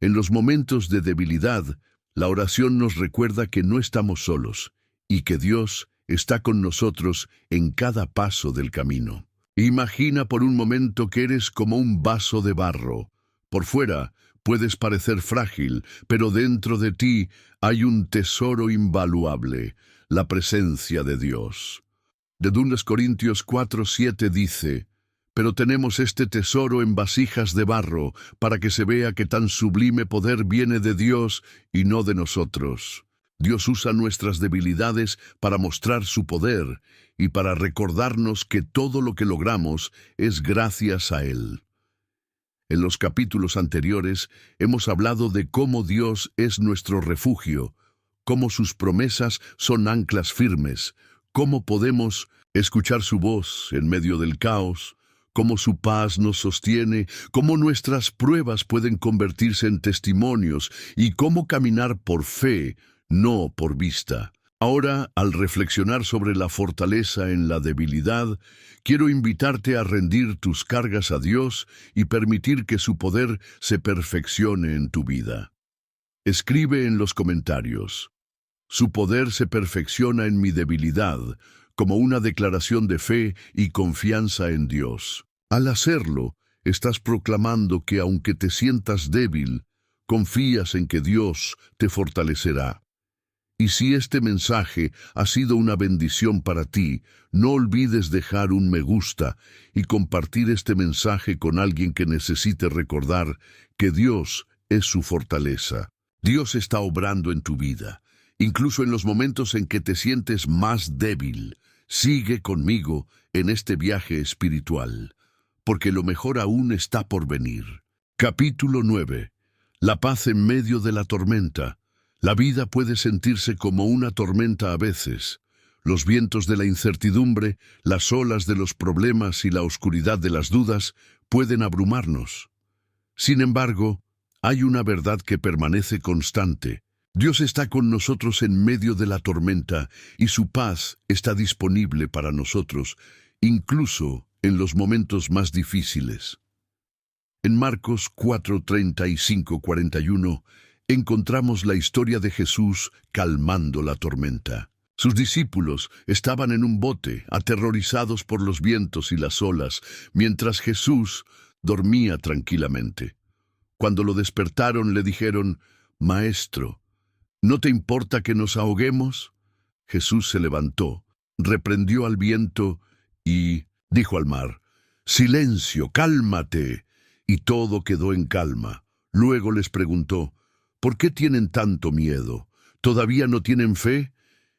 En los momentos de debilidad, la oración nos recuerda que no estamos solos, y que Dios está con nosotros en cada paso del camino. Imagina por un momento que eres como un vaso de barro. Por fuera puedes parecer frágil, pero dentro de ti hay un tesoro invaluable, la presencia de Dios. De 2 Corintios 4:7 dice: pero tenemos este tesoro en vasijas de barro, para que se vea que tan sublime poder viene de Dios y no de nosotros. Dios usa nuestras debilidades para mostrar su poder y para recordarnos que todo lo que logramos es gracias a Él. En los capítulos anteriores hemos hablado de cómo Dios es nuestro refugio, cómo sus promesas son anclas firmes, cómo podemos escuchar su voz en medio del caos, cómo su paz nos sostiene, cómo nuestras pruebas pueden convertirse en testimonios y cómo caminar por fe, no por vista. Ahora, al reflexionar sobre la fortaleza en la debilidad, quiero invitarte a rendir tus cargas a Dios y permitir que su poder se perfeccione en tu vida. Escribe en los comentarios: su poder se perfecciona en mi debilidad, como una declaración de fe y confianza en Dios. Al hacerlo, estás proclamando que aunque te sientas débil, confías en que Dios te fortalecerá. Y si este mensaje ha sido una bendición para ti, no olvides dejar un me gusta y compartir este mensaje con alguien que necesite recordar que Dios es su fortaleza. Dios está obrando en tu vida, incluso en los momentos en que te sientes más débil. Sigue conmigo en este viaje espiritual, porque lo mejor aún está por venir. Capítulo 9. La paz en medio de la tormenta. La vida puede sentirse como una tormenta a veces. Los vientos de la incertidumbre, las olas de los problemas y la oscuridad de las dudas pueden abrumarnos. Sin embargo, hay una verdad que permanece constante. Dios está con nosotros en medio de la tormenta y su paz está disponible para nosotros, incluso en los momentos más difíciles. En Marcos 4:35-41 encontramos la historia de Jesús calmando la tormenta. Sus discípulos estaban en un bote, aterrorizados por los vientos y las olas, mientras Jesús dormía tranquilamente. Cuando lo despertaron, le dijeron: «Maestro, ¿no te importa que nos ahoguemos?». Jesús se levantó, reprendió al viento y dijo al mar: «Silencio, cálmate». Y todo quedó en calma. Luego les preguntó: «¿Por qué tienen tanto miedo? ¿Todavía no tienen fe?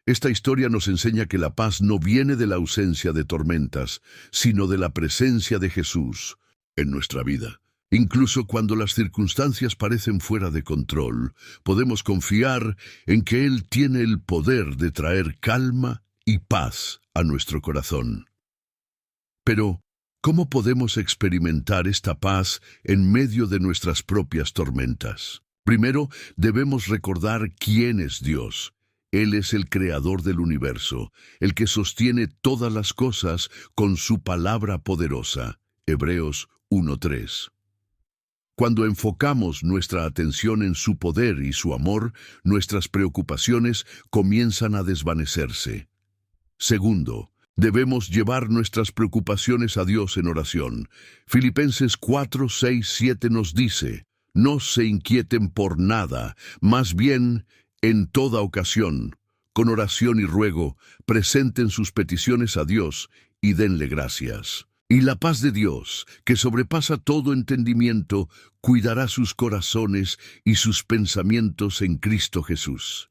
Esta historia nos enseña que la paz no viene de la ausencia de tormentas, sino de la presencia de Jesús en nuestra vida. Incluso cuando las circunstancias parecen fuera de control, podemos confiar en que Él tiene el poder de traer calma y paz a nuestro corazón. Pero, ¿cómo podemos experimentar esta paz en medio de nuestras propias tormentas? Primero, debemos recordar quién es Dios. Él es el creador del universo, el que sostiene todas las cosas con su palabra poderosa. Hebreos 1:3. Cuando enfocamos nuestra atención en su poder y su amor, nuestras preocupaciones comienzan a desvanecerse. Segundo, debemos llevar nuestras preocupaciones a Dios en oración. Filipenses 4:6-7 nos dice: no se inquieten por nada, más bien, en toda ocasión, con oración y ruego, presenten sus peticiones a Dios y denle gracias. Y la paz de Dios, que sobrepasa todo entendimiento, cuidará sus corazones y sus pensamientos en Cristo Jesús.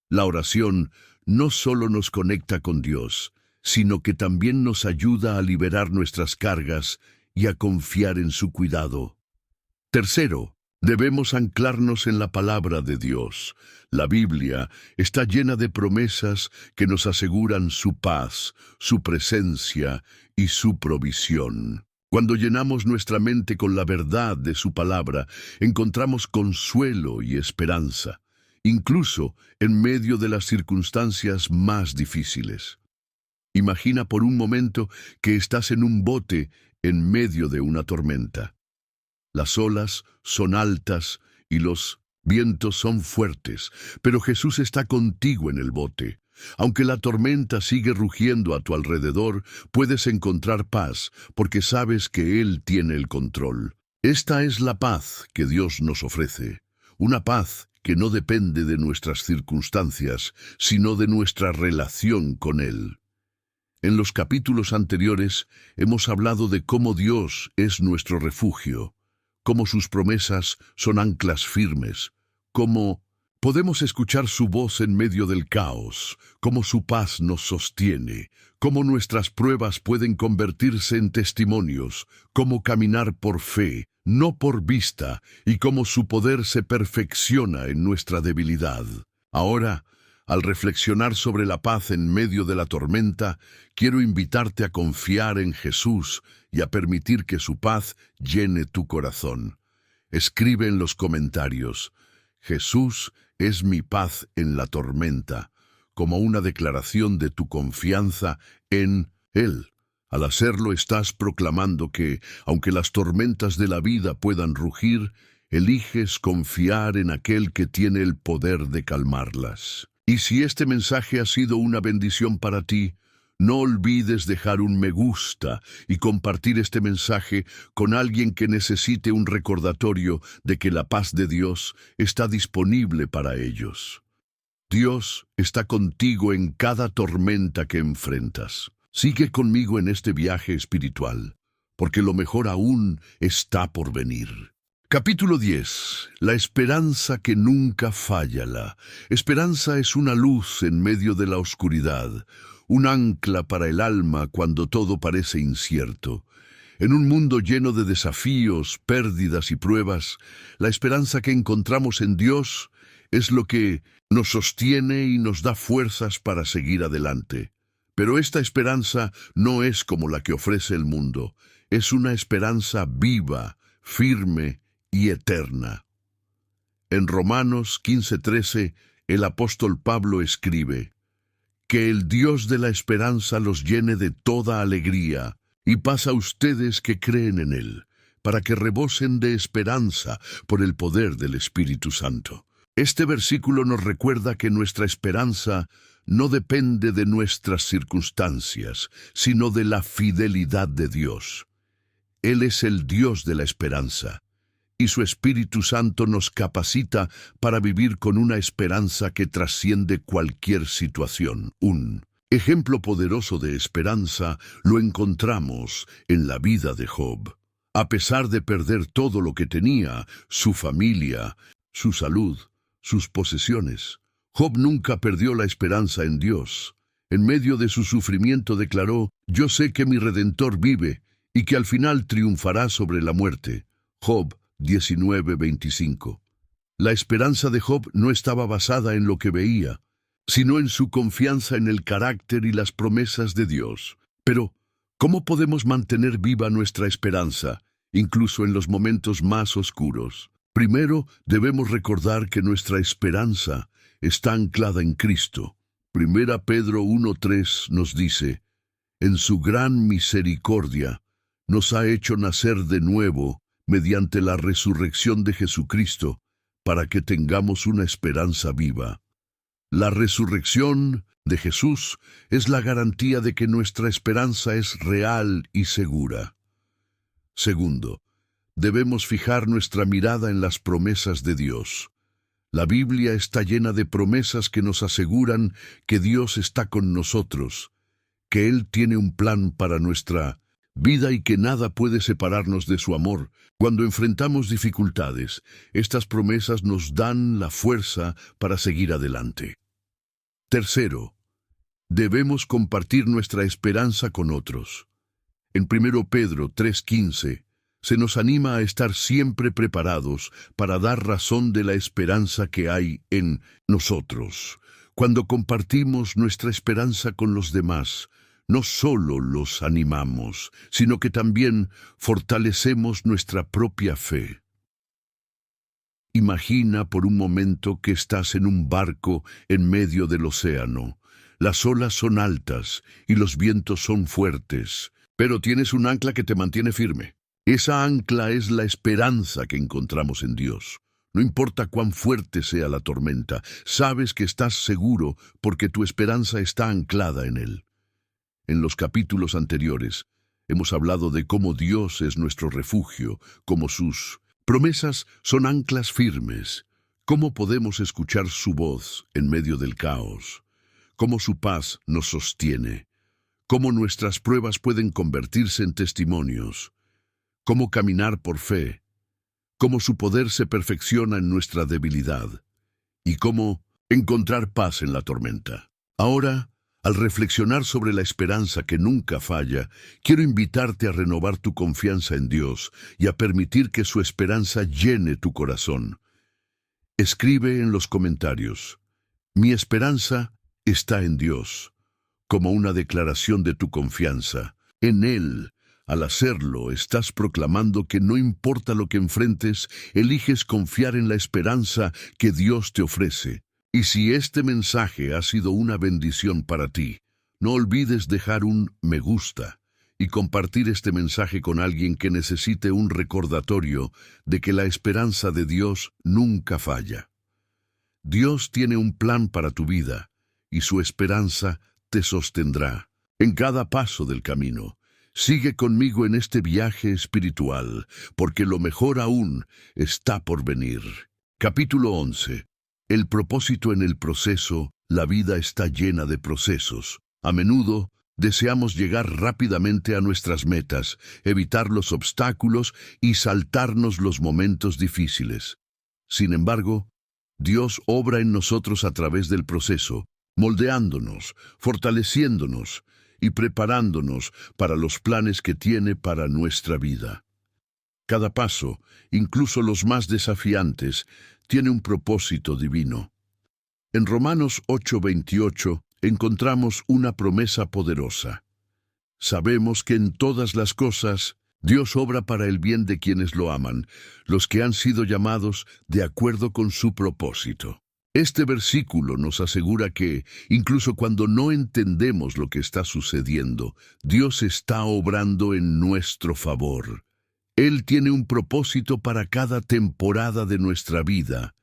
La oración no solo nos conecta con Dios, sino que también nos ayuda a liberar nuestras cargas y a confiar en su cuidado. Tercero, debemos anclarnos en la palabra de Dios. La Biblia está llena de promesas que nos aseguran su paz, su presencia y su provisión. Cuando llenamos nuestra mente con la verdad de su palabra, encontramos consuelo y esperanza, incluso en medio de las circunstancias más difíciles. Imagina por un momento que estás en un bote en medio de una tormenta. Las olas son altas y los vientos son fuertes, pero Jesús está contigo en el bote. Aunque la tormenta sigue rugiendo a tu alrededor, puedes encontrar paz, porque sabes que Él tiene el control. Esta es la paz que Dios nos ofrece, una paz que no depende de nuestras circunstancias, sino de nuestra relación con Él. En los capítulos anteriores hemos hablado de cómo Dios es nuestro refugio, cómo sus promesas son anclas firmes, cómo podemos escuchar su voz en medio del caos, cómo su paz nos sostiene, cómo nuestras pruebas pueden convertirse en testimonios, cómo caminar por fe, no por vista, y cómo su poder se perfecciona en nuestra debilidad. Ahora, al reflexionar sobre la paz en medio de la tormenta, quiero invitarte a confiar en Jesús y a permitir que su paz llene tu corazón. Escribe en los comentarios: Jesús es mi paz en la tormenta, como una declaración de tu confianza en Él. Al hacerlo estás proclamando que, aunque las tormentas de la vida puedan rugir, eliges confiar en aquel que tiene el poder de calmarlas. Y si este mensaje ha sido una bendición para ti, no olvides dejar un me gusta y compartir este mensaje con alguien que necesite un recordatorio de que la paz de Dios está disponible para ellos. Dios está contigo en cada tormenta que enfrentas. Sigue conmigo en este viaje espiritual, porque lo mejor aún está por venir. Capítulo 10. La esperanza que nunca falla. La esperanza es una luz en medio de la oscuridad, un ancla para el alma cuando todo parece incierto. En un mundo lleno de desafíos, pérdidas y pruebas, la esperanza que encontramos en Dios es lo que nos sostiene y nos da fuerzas para seguir adelante. Pero esta esperanza no es como la que ofrece el mundo. Es una esperanza viva, firme y eterna. En Romanos 15:13, el apóstol Pablo escribe: que el Dios de la esperanza los llene de toda alegría y paz a ustedes que creen en Él, para que rebosen de esperanza por el poder del Espíritu Santo. Este versículo nos recuerda que nuestra esperanza no depende de nuestras circunstancias, sino de la fidelidad de Dios. Él es el Dios de la esperanza, y su Espíritu Santo nos capacita para vivir con una esperanza que trasciende cualquier situación. Un ejemplo poderoso de esperanza lo encontramos en la vida de Job. A pesar de perder todo lo que tenía, su familia, su salud, sus posesiones, Job nunca perdió la esperanza en Dios. En medio de su sufrimiento declaró: «Yo sé que mi Redentor vive y que al final triunfará sobre la muerte». Job 19:25. La esperanza de Job no estaba basada en lo que veía, sino en su confianza en el carácter y las promesas de Dios. Pero, ¿cómo podemos mantener viva nuestra esperanza, incluso en los momentos más oscuros? Primero, debemos recordar que nuestra esperanza está anclada en Cristo. Primera Pedro 1:3 nos dice: «En su gran misericordia nos ha hecho nacer de nuevo mediante la resurrección de Jesucristo, para que tengamos una esperanza viva». La resurrección de Jesús es la garantía de que nuestra esperanza es real y segura. Segundo, debemos fijar nuestra mirada en las promesas de Dios. La Biblia está llena de promesas que nos aseguran que Dios está con nosotros, que Él tiene un plan para nuestra vida y que nada puede separarnos de su amor. Cuando enfrentamos dificultades, estas promesas nos dan la fuerza para seguir adelante. Tercero, debemos compartir nuestra esperanza con otros. En 1 Pedro 3:15, se nos anima a estar siempre preparados para dar razón de la esperanza que hay en nosotros. Cuando compartimos nuestra esperanza con los demás, no solo los animamos, sino que también fortalecemos nuestra propia fe. Imagina por un momento que estás en un barco en medio del océano. Las olas son altas y los vientos son fuertes, pero tienes un ancla que te mantiene firme. Esa ancla es la esperanza que encontramos en Dios. No importa cuán fuerte sea la tormenta, sabes que estás seguro porque tu esperanza está anclada en Él. En los capítulos anteriores, hemos hablado de cómo Dios es nuestro refugio, cómo sus promesas son anclas firmes, cómo podemos escuchar su voz en medio del caos, cómo su paz nos sostiene, cómo nuestras pruebas pueden convertirse en testimonios, cómo caminar por fe, cómo su poder se perfecciona en nuestra debilidad y cómo encontrar paz en la tormenta. Ahora, al reflexionar sobre la esperanza que nunca falla, quiero invitarte a renovar tu confianza en Dios y a permitir que su esperanza llene tu corazón. Escribe en los comentarios: «Mi esperanza está en Dios», como una declaración de tu confianza en Él. Al hacerlo, estás proclamando que no importa lo que enfrentes, eliges confiar en la esperanza que Dios te ofrece. Y si este mensaje ha sido una bendición para ti, no olvides dejar un me gusta y compartir este mensaje con alguien que necesite un recordatorio de que la esperanza de Dios nunca falla. Dios tiene un plan para tu vida y su esperanza te sostendrá en cada paso del camino. Sigue conmigo en este viaje espiritual, porque lo mejor aún está por venir. Capítulo 11. El propósito en el proceso. La vida está llena de procesos. A menudo deseamos llegar rápidamente a nuestras metas, evitar los obstáculos y saltarnos los momentos difíciles. Sin embargo, Dios obra en nosotros a través del proceso, moldeándonos, fortaleciéndonos y preparándonos para los planes que tiene para nuestra vida. Cada paso, incluso los más desafiantes, tiene un propósito divino. En Romanos 8:28 encontramos una promesa poderosa. Sabemos que en todas las cosas Dios obra para el bien de quienes lo aman, los que han sido llamados de acuerdo con su propósito. Este versículo nos asegura que, incluso cuando no entendemos lo que está sucediendo, Dios está obrando en nuestro favor. Él tiene un propósito para cada temporada de nuestra vida,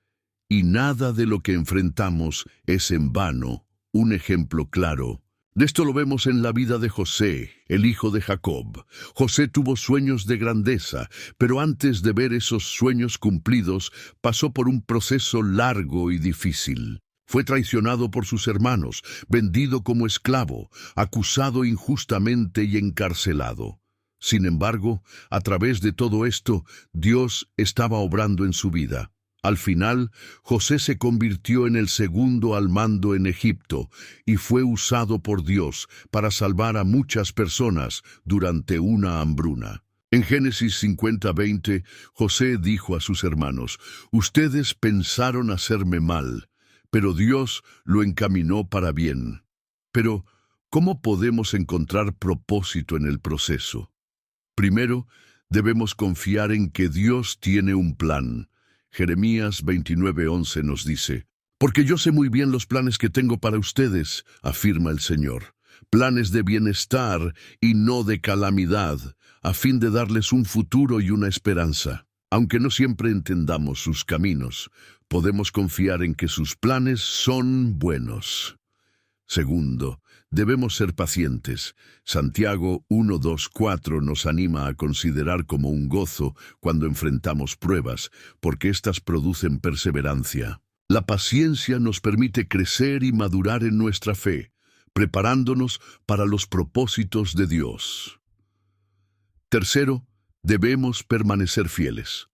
y nada de lo que enfrentamos es en vano. Un ejemplo claro de esto lo vemos en la vida de José, el hijo de Jacob. José tuvo sueños de grandeza, pero antes de ver esos sueños cumplidos, pasó por un proceso largo y difícil. Fue traicionado por sus hermanos, vendido como esclavo, acusado injustamente y encarcelado. Sin embargo, a través de todo esto, Dios estaba obrando en su vida. Al final, José se convirtió en el segundo al mando en Egipto y fue usado por Dios para salvar a muchas personas durante una hambruna. En Génesis 50:20, José dijo a sus hermanos: «Ustedes pensaron hacerme mal, pero Dios lo encaminó para bien». Pero, ¿cómo podemos encontrar propósito en el proceso? Primero, debemos confiar en que Dios tiene un plan. Jeremías 29:11 nos dice: «Porque yo sé muy bien los planes que tengo para ustedes», afirma el Señor, «planes de bienestar y no de calamidad, a fin de darles un futuro y una esperanza». Aunque no siempre entendamos sus caminos, podemos confiar en que sus planes son buenos. Segundo, debemos ser pacientes. Santiago 1:2-4 nos anima a considerar como un gozo cuando enfrentamos pruebas, porque éstas producen perseverancia. La paciencia nos permite crecer y madurar en nuestra fe, preparándonos para los propósitos de Dios. Tercero, debemos permanecer fieles.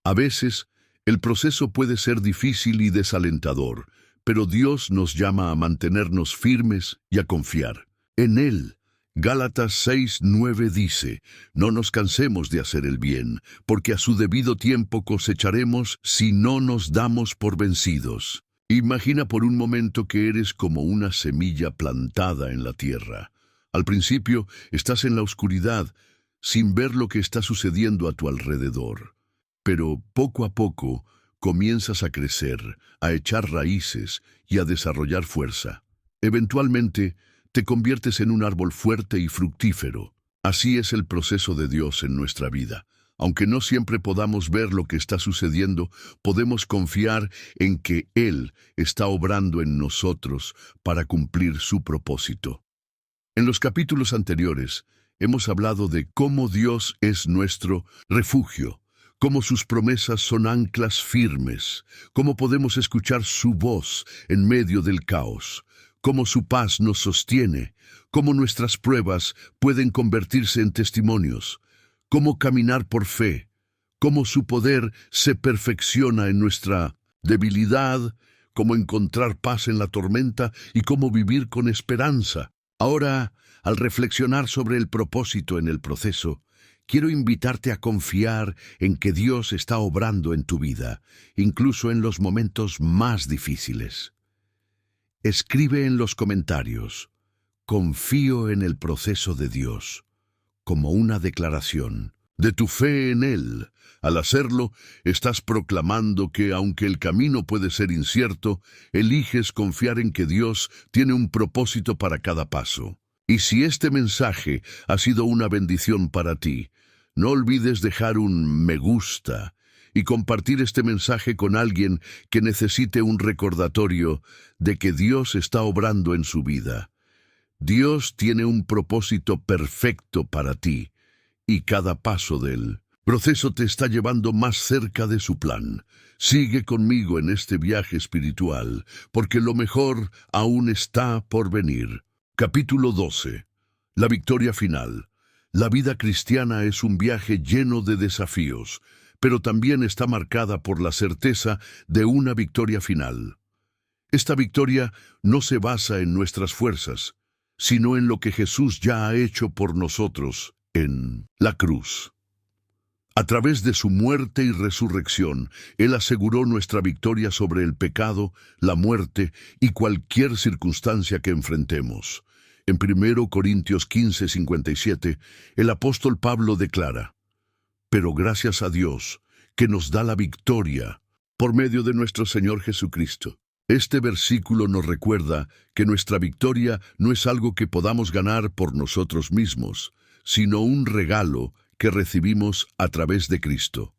A veces, el proceso puede ser difícil y desalentador, pero Dios nos llama a mantenernos firmes y a confiar en Él. Gálatas 6:9 dice: «No nos cansemos de hacer el bien, porque a su debido tiempo cosecharemos si no nos damos por vencidos». Imagina por un momento que eres como una semilla plantada en la tierra. Al principio estás en la oscuridad, sin ver lo que está sucediendo a tu alrededor. Pero poco a poco comienzas a crecer, a echar raíces y a desarrollar fuerza. Eventualmente, te conviertes en un árbol fuerte y fructífero. Así es el proceso de Dios en nuestra vida. Aunque no siempre podamos ver lo que está sucediendo, podemos confiar en que Él está obrando en nosotros para cumplir su propósito. En los capítulos anteriores, hemos hablado de cómo Dios es nuestro refugio, cómo sus promesas son anclas firmes, cómo podemos escuchar su voz en medio del caos, cómo su paz nos sostiene, cómo nuestras pruebas pueden convertirse en testimonios, cómo caminar por fe, cómo su poder se perfecciona en nuestra debilidad, cómo encontrar paz en la tormenta y cómo vivir con esperanza. Ahora, al reflexionar sobre el propósito en el proceso, quiero invitarte a confiar en que Dios está obrando en tu vida, incluso en los momentos más difíciles. Escribe en los comentarios: «Confío en el proceso de Dios», como una declaración de tu fe en Él. Al hacerlo, estás proclamando que, aunque el camino puede ser incierto, eliges confiar en que Dios tiene un propósito para cada paso. Y si este mensaje ha sido una bendición para ti, no olvides dejar un me gusta y compartir este mensaje con alguien que necesite un recordatorio de que Dios está obrando en su vida. Dios tiene un propósito perfecto para ti, y cada paso del proceso te está llevando más cerca de su plan. Sigue conmigo en este viaje espiritual, porque lo mejor aún está por venir. Capítulo 12. La victoria final. La vida cristiana es un viaje lleno de desafíos, pero también está marcada por la certeza de una victoria final. Esta victoria no se basa en nuestras fuerzas, sino en lo que Jesús ya ha hecho por nosotros en la cruz. A través de su muerte y resurrección, Él aseguró nuestra victoria sobre el pecado, la muerte y cualquier circunstancia que enfrentemos. En 1 Corintios 15:57, el apóstol Pablo declara: «Pero gracias a Dios, que nos da la victoria por medio de nuestro Señor Jesucristo». Este versículo nos recuerda que nuestra victoria no es algo que podamos ganar por nosotros mismos, sino un regalo que recibimos a través de Cristo.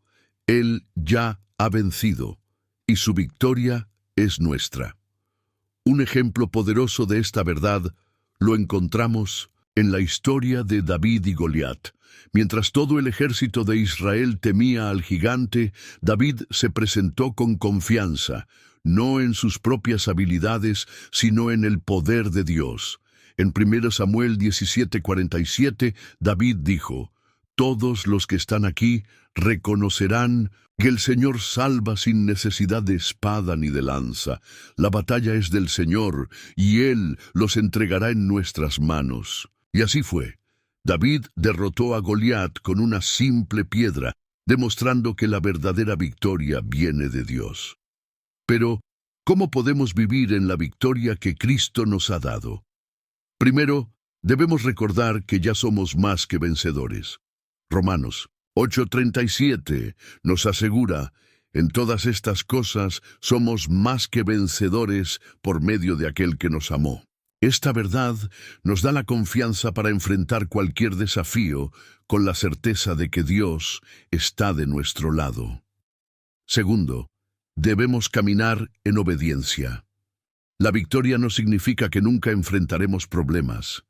Él ya ha vencido, y su victoria es nuestra. Un ejemplo poderoso de esta verdad lo encontramos en la historia de David y Goliat. Mientras todo el ejército de Israel temía al gigante, David se presentó con confianza, no en sus propias habilidades, sino en el poder de Dios. En 1 Samuel 17:47, David dijo: todos los que están aquí reconocerán que el Señor salva sin necesidad de espada ni de lanza. La batalla es del Señor, y Él los entregará en nuestras manos. Y así fue. David derrotó a Goliat con una simple piedra, demostrando que la verdadera victoria viene de Dios. Pero, ¿cómo podemos vivir en la victoria que Cristo nos ha dado? Primero, debemos recordar que ya somos más que vencedores. Romanos 8:37 nos asegura, en todas estas cosas somos más que vencedores por medio de aquel que nos amó. Esta verdad nos da la confianza para enfrentar cualquier desafío con la certeza de que Dios está de nuestro lado. Segundo, debemos caminar en obediencia. La victoria no significa que nunca enfrentaremos problemas,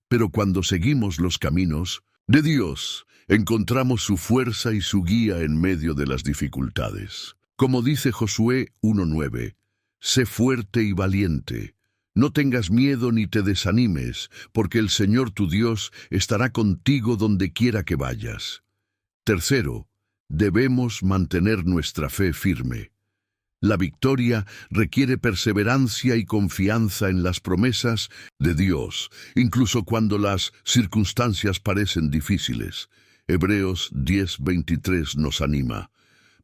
pero cuando seguimos los caminos de Dios, encontramos su fuerza y su guía en medio de las dificultades. Como dice Josué 1:9, sé fuerte y valiente. No tengas miedo ni te desanimes, porque el Señor tu Dios estará contigo donde quiera que vayas. Tercero, debemos mantener nuestra fe firme. La victoria requiere perseverancia y confianza en las promesas de Dios, incluso cuando las circunstancias parecen difíciles. Hebreos 10:23 nos anima.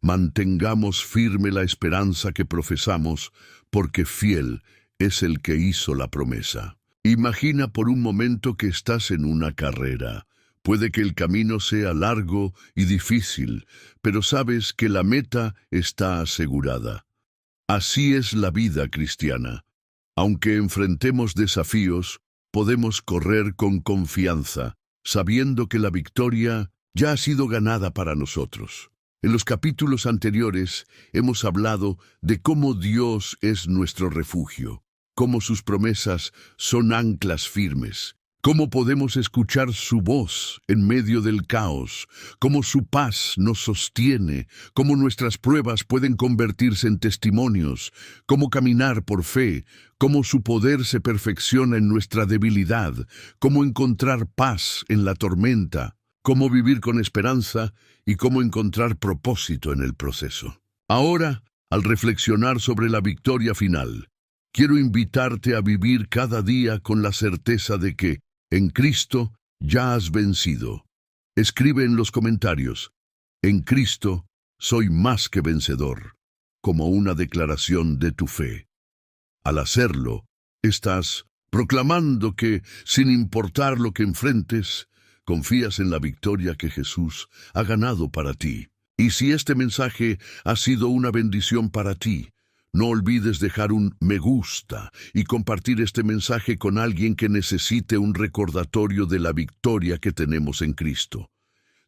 Mantengamos firme la esperanza que profesamos, porque fiel es el que hizo la promesa. Imagina por un momento que estás en una carrera. Puede que el camino sea largo y difícil, pero sabes que la meta está asegurada. Así es la vida cristiana. Aunque enfrentemos desafíos, podemos correr con confianza, sabiendo que la victoria ya ha sido ganada para nosotros. En los capítulos anteriores hemos hablado de cómo Dios es nuestro refugio, cómo sus promesas son anclas firmes, cómo podemos escuchar su voz en medio del caos, cómo su paz nos sostiene, cómo nuestras pruebas pueden convertirse en testimonios, cómo caminar por fe, cómo su poder se perfecciona en nuestra debilidad, cómo encontrar paz en la tormenta, cómo vivir con esperanza y cómo encontrar propósito en el proceso. Ahora, al reflexionar sobre la victoria final, quiero invitarte a vivir cada día con la certeza de que, en Cristo, ya has vencido. Escribe en los comentarios, en Cristo soy más que vencedor, como una declaración de tu fe. Al hacerlo, estás proclamando que, sin importar lo que enfrentes, confías en la victoria que Jesús ha ganado para ti. Y si este mensaje ha sido una bendición para ti, no olvides dejar un me gusta y compartir este mensaje con alguien que necesite un recordatorio de la victoria que tenemos en Cristo.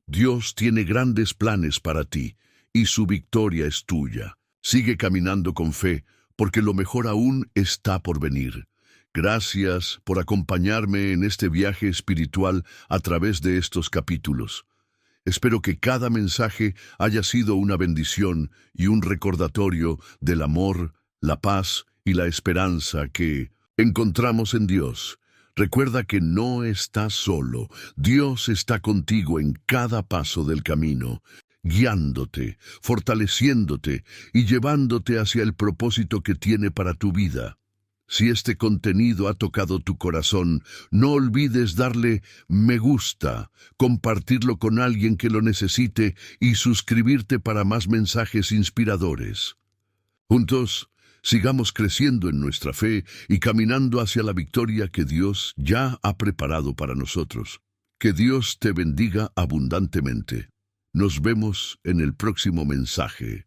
Dios tiene grandes planes para ti y su victoria es tuya. Sigue caminando con fe, porque lo mejor aún está por venir. Gracias por acompañarme en este viaje espiritual a través de estos capítulos. Espero que cada mensaje haya sido una bendición y un recordatorio del amor, la paz y la esperanza que encontramos en Dios. Recuerda que no estás solo. Dios está contigo en cada paso del camino, guiándote, fortaleciéndote y llevándote hacia el propósito que tiene para tu vida. Si este contenido ha tocado tu corazón, no olvides darle me gusta, compartirlo con alguien que lo necesite y suscribirte para más mensajes inspiradores. Juntos, sigamos creciendo en nuestra fe y caminando hacia la victoria que Dios ya ha preparado para nosotros. Que Dios te bendiga abundantemente. Nos vemos en el próximo mensaje.